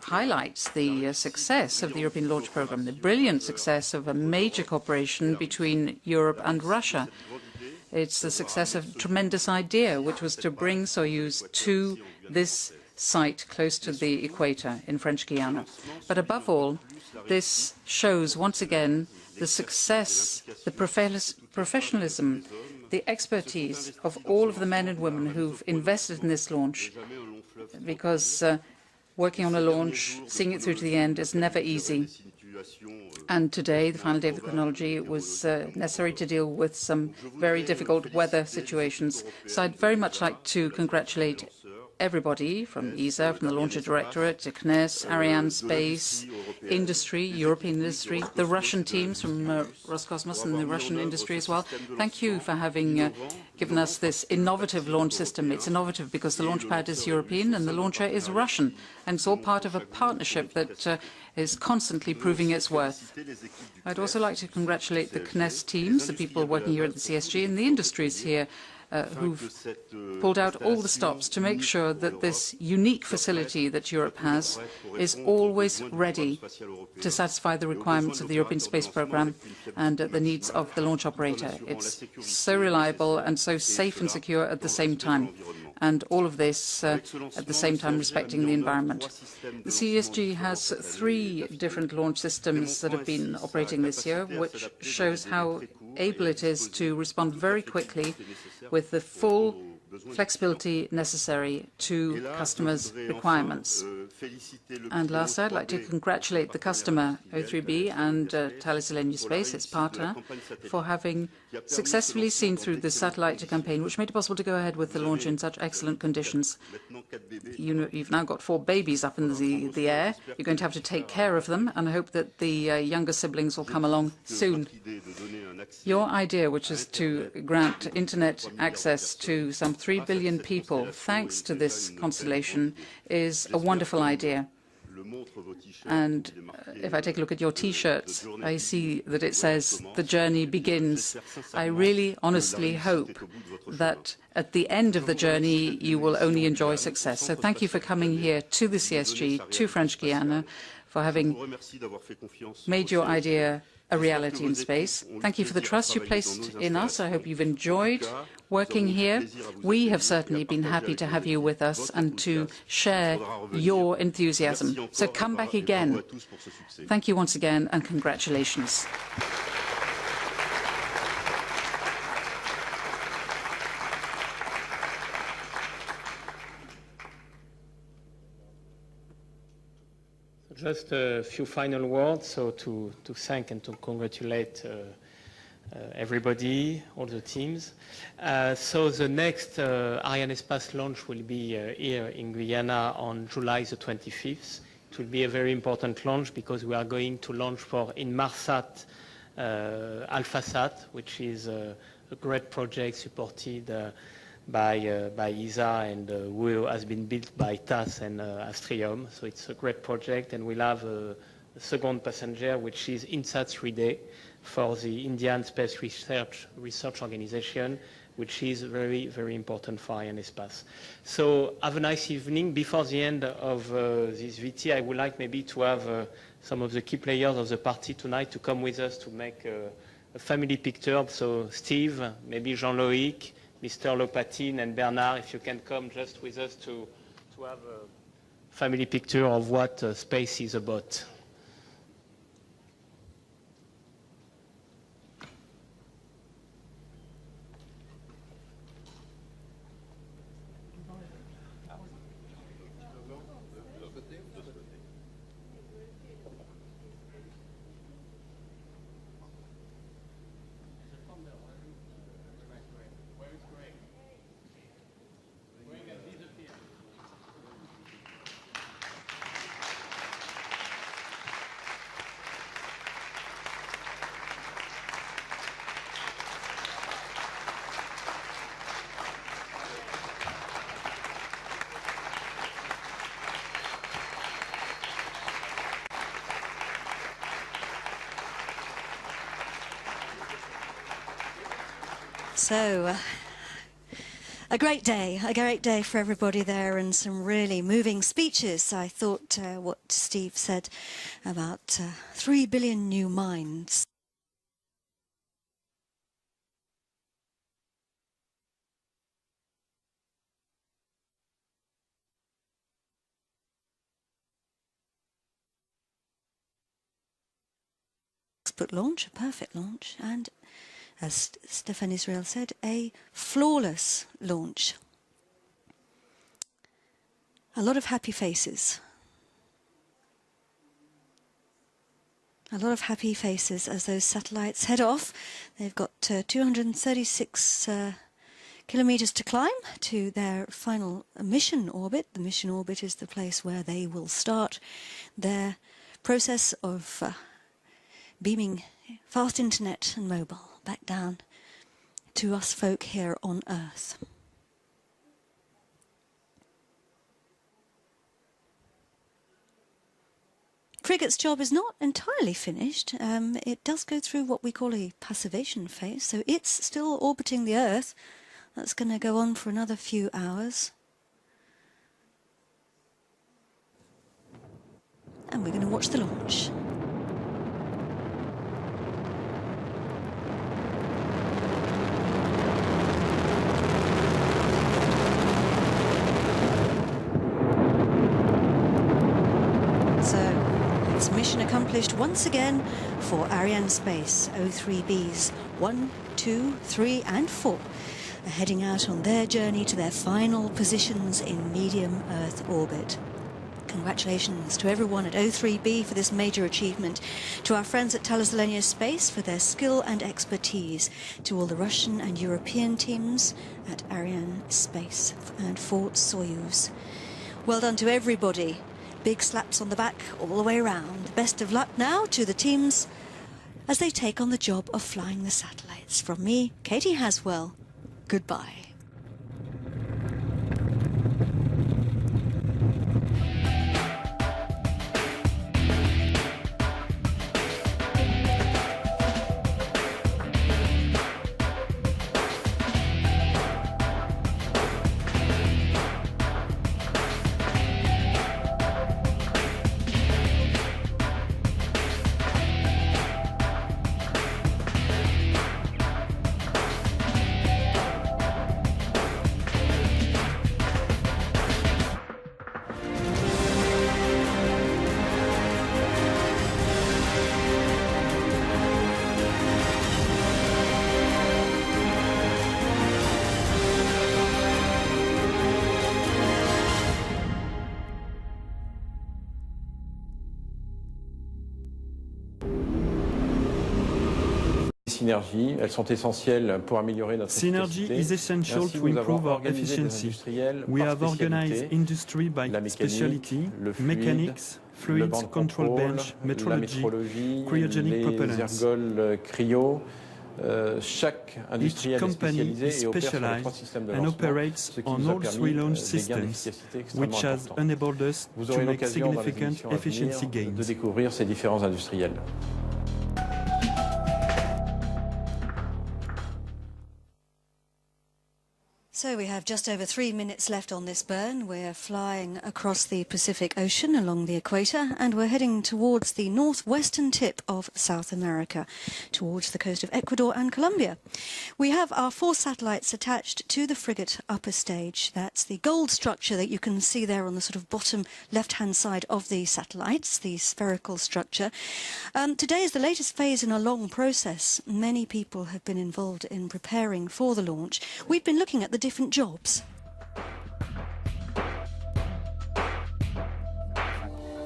highlights the success of the European launch program, the brilliant success of a major cooperation between Europe and Russia. It's the success of a tremendous idea, which was to bring Soyuz to this site close to the equator in French Guiana. But above all, this shows once again the success, the professionalism, the expertise of all of the men and women who've invested in this launch, because working on a launch, seeing it through to the end, is never easy. And today, the final day of the chronology, it was necessary to deal with some very difficult weather situations. So I'd very much like to congratulate everybody from ESA, from the Launcher Directorate to CNES, Arianespace, industry, European industry, the Russian teams from Roscosmos and the Russian industry as well. Thank you for having given us this innovative launch system. It's innovative because the launch pad is European and the launcher is Russian. And it's all part of a partnership that is constantly proving its worth. I'd also like to congratulate the CNES teams, the people working here at the CSG, and the industries here who've pulled out all the stops to make sure that this unique facility that Europe has is always ready to satisfy the requirements of the European Space Programme and the needs of the launch operator. It's so reliable and so safe and secure at the same time. And all of this at the same time respecting the environment. The CSG has 3 different launch systems that have been operating this year, which shows how able it is to respond very quickly with the full flexibility necessary to customers' requirements. And last, I'd like to congratulate the customer, O3b, and Thales Alenia Space, its partner, for having successfully seen through the satellite campaign, which made it possible to go ahead with the launch in such excellent conditions. You've now got 4 babies up in the air. You're going to have to take care of them, and I hope that the younger siblings will come along soon. Your idea, which is to grant internet access to some 3 billion people, thanks to this constellation, is a wonderful idea. And if I take a look at your T-shirts, I see that it says, "The journey begins." I really honestly hope that at the end of the journey, you will only enjoy success. So thank you for coming here to the CSG, to French Guiana, for having made your idea a reality in space. Thank you for the trust you placed in us. I hope you've enjoyed working here. We have certainly been happy to have you with us and to share your enthusiasm. So come back again. Thank you once again and congratulations. Just a few final words, so to thank and to congratulate everybody, all the teams. So the next Arianespace launch will be here in Guyana on July the 25th. It will be a very important launch because we are going to launch for Inmarsat AlphaSat, which is a great project supported by ESA and who has been built by TAS and Astrium. So it's a great project, and we'll have a second passenger, which is INSAT 3D for the Indian Space Research Organization, which is very, very important for Arianespace. So have a nice evening. Before the end of this VT, I would like maybe to have some of the key players of the party tonight to come with us to make a family picture. So Steve, maybe Jean-Loïc, Mr. Lopatine and Bernard, if you can come just with us to have a family picture of what space is about. So, a great day for everybody there, and some really moving speeches. I thought what Steve said about 3 billion new minds. But launch, a perfect launch, and as Stéphane Israel said, a flawless launch. A lot of happy faces. A lot of happy faces as those satellites head off. They've got 236 kilometers to climb to their final mission orbit. The mission orbit is the place where they will start their process of beaming fast internet and mobile back down to us folk here on Earth. Frigate's job is not entirely finished. It does go through what we call a passivation phase, so it's still orbiting the Earth. That's going to go on for another few hours. And we're going to watch the launch. Mission accomplished once again for Arianespace. O3b's 1, 2, 3 and 4 are heading out on their journey to their final positions in medium Earth orbit. Congratulations to everyone at O3b for this major achievement, to our friends at Thales Alenia Space for their skill and expertise, to all the Russian and European teams at Arianespace and Fort Soyuz. Well done to everybody. Big slaps on the back all the way around. Best of luck now to the teams as they take on the job of flying the satellites. From me, Katie Haswell, goodbye. Synergies, elles sont essentielles pour améliorer notre Synergy is essential to improve our efficiency. We have organized industry by specialty, mechanics, fluids, control bench, metrology, cryogenic propellants. Each company is specialized and operates on all three launch systems, which has enabled us to make significant efficiency gains. De découvrir ces différents industriels. So we have just over 3 minutes left on this burn. We're flying across the Pacific Ocean along the equator, and we're heading towards the northwestern tip of South America, towards the coast of Ecuador and Colombia. We have our 4 satellites attached to the frigate upper stage. That's the gold structure that you can see there on the sort of bottom left-hand side of the satellites, the spherical structure. Today is the latest phase in a long process. Many people have been involved in preparing for the launch. We've been looking at the different jobs.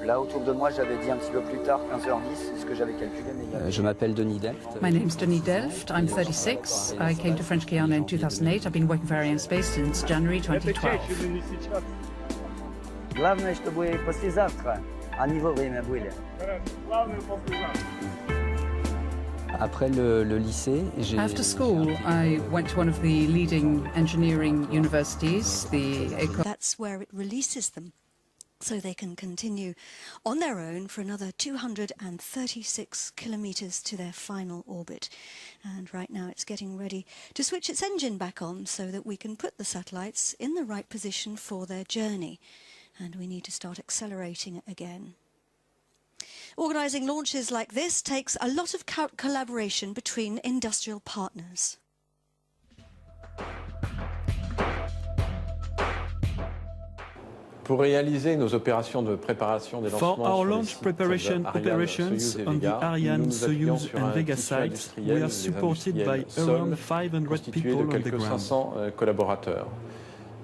Là, autour de moi, j'avais dit un petit peu plus tard, 15h10, c'est ce que j'avais calculé. Je m'appelle Denis Delft. My name's Denis Delft. I'm 36. I came to French Guiana in 2008. I've been working for Arianespace since January 2012. Главное, чтобы послезавтра они вовремя были. Après le lycée, After school, I went to one of the leading engineering universities, the École. That's where it releases them, so they can continue on their own for another 236 kilometers to their final orbit. And right now it's getting ready to switch its engine back on so that we can put the satellites in the right position for their journey. And we need to start accelerating it again. Organising launches like this takes a lot of collaboration between industrial partners. Pour réaliser nos opérations de préparation des lancements For our launch preparation operations on the Ariane, Soyuz and Vega sites, we are supported by around 500 people on the ground. 500 collaborateurs.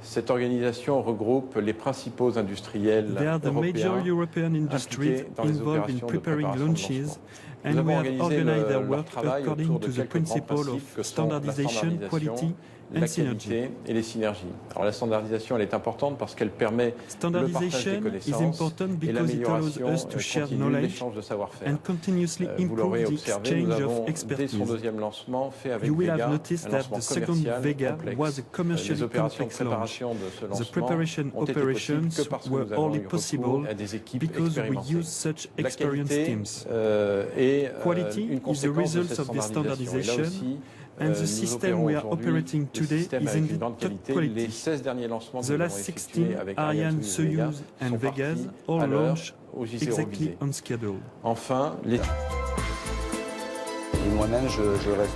Cette organisation regroupe les principaux industriels They are the major European industries involved in preparing launches, and we have organized their work according to the principle of standardization, quality and synergy. Et les synergies. Alors la standardisation, elle est importante parce qu'elle permet le partage des connaissances et l'amélioration continue de l'échange de savoir-faire. Vous l'aurez observé, nous avons dès son deuxième lancement fait avec Vega un lancement complexe. Les opérations de préparation de ce lancement ont été possibles que parce que nous avons eu recours à des équipes expérimentées. La qualité est une conséquence de cette standardisation. Et là aussi, and the system we are operating today is in top quality. The last 16 Ariane, Soyuz and Vegas all launched exactly on schedule. Enfin,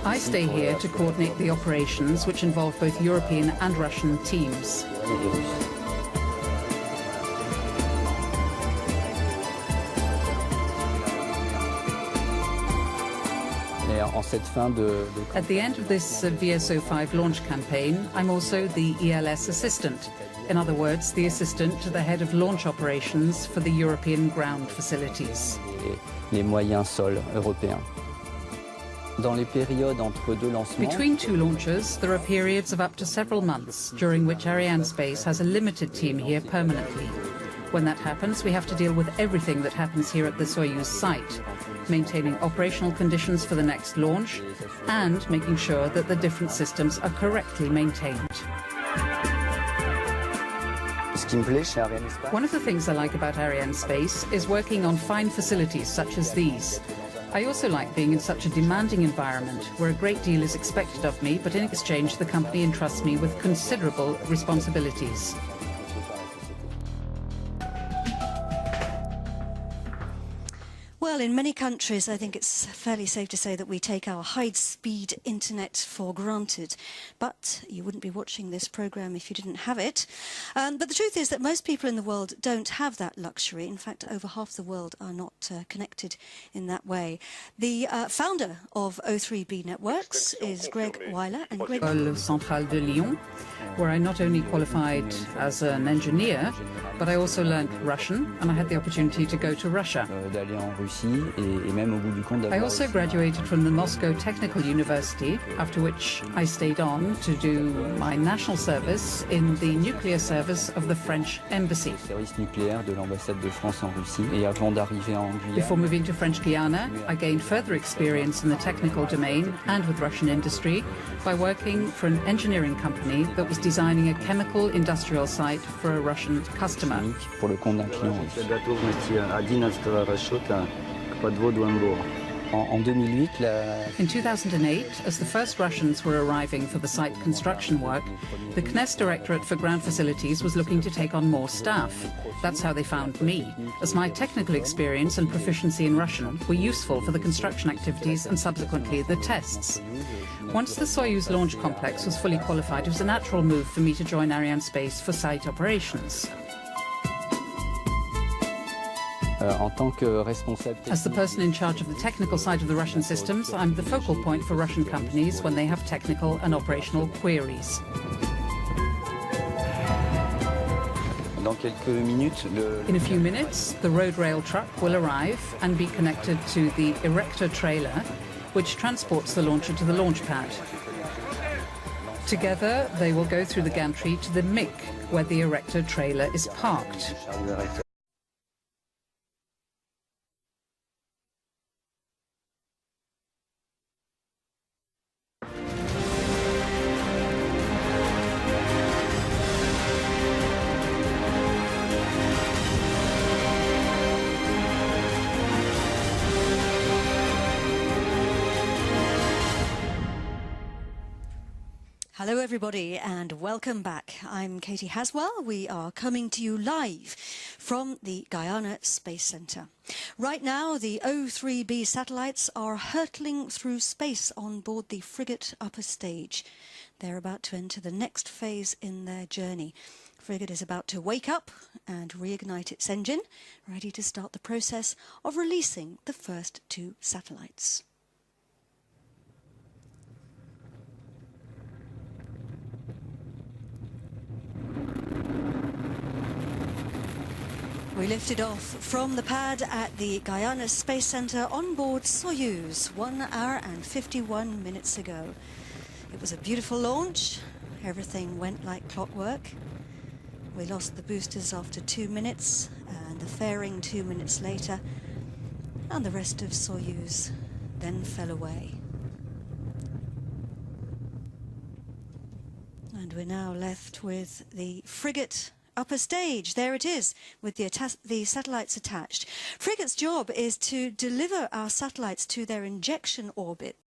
I stay here to coordinate the operations which involve both European and Russian teams. At the end of this VSO5 launch campaign, I'm also the ELS assistant. In other words, the assistant to the head of launch operations for the European ground facilities. Between two launches, there are periods of up to several months, during which Arianespace has a limited team here permanently. When that happens, we have to deal with everything that happens here at the Soyuz site, maintaining operational conditions for the next launch and making sure that the different systems are correctly maintained. One of the things I like about Arianespace is working on fine facilities such as these. I also like being in such a demanding environment where a great deal is expected of me, but in exchange the company entrusts me with considerable responsibilities. Well, in many countries, I think it's fairly safe to say that we take our high-speed internet for granted. But you wouldn't be watching this programme if you didn't have it. But the truth is that most people in the world don't have that luxury. In fact, over half the world are not connected in that way. The founder of O3b Networks is Greg Weiler. And Greg... École Centrale de Lyon, where I not only qualified as an engineer, but I also learned Russian, and I had the opportunity to go to Russia. I also graduated from the Moscow Technical University, after which I stayed on to do my national service in the nuclear service of the French Embassy. Before moving to French Guiana, I gained further experience in the technical domain and with Russian industry by working for an engineering company that was designing a chemical industrial site for a Russian customer. In 2008, as the first Russians were arriving for the site construction work, the CNES Directorate for Ground Facilities was looking to take on more staff. That's how they found me, as my technical experience and proficiency in Russian were useful for the construction activities and subsequently the tests. Once the Soyuz launch complex was fully qualified, it was a natural move for me to join Arianespace for site operations. As the person in charge of the technical side of the Russian systems, I'm the focal point for Russian companies when they have technical and operational queries. In a few minutes, the road rail truck will arrive and be connected to the erector trailer, which transports the launcher to the launch pad. Together, they will go through the gantry to the MIC, where the erector trailer is parked. Hello everybody and welcome back. I'm Katie Haswell. We are coming to you live from the Guiana Space Center. Right now the O3b satellites are hurtling through space on board the frigate upper stage. They're about to enter the next phase in their journey. The frigate is about to wake up and reignite its engine, ready to start the process of releasing the first two satellites. We lifted off from the pad at the Guiana Space Center on board Soyuz 1 hour and 51 minutes ago. It was a beautiful launch, everything went like clockwork. We lost the boosters after 2 minutes, and the fairing 2 minutes later, and the rest of Soyuz then fell away. And we're now left with the frigate upper stage. There it is, with the satellites attached. Frigate's job is to deliver our satellites to their injection orbit.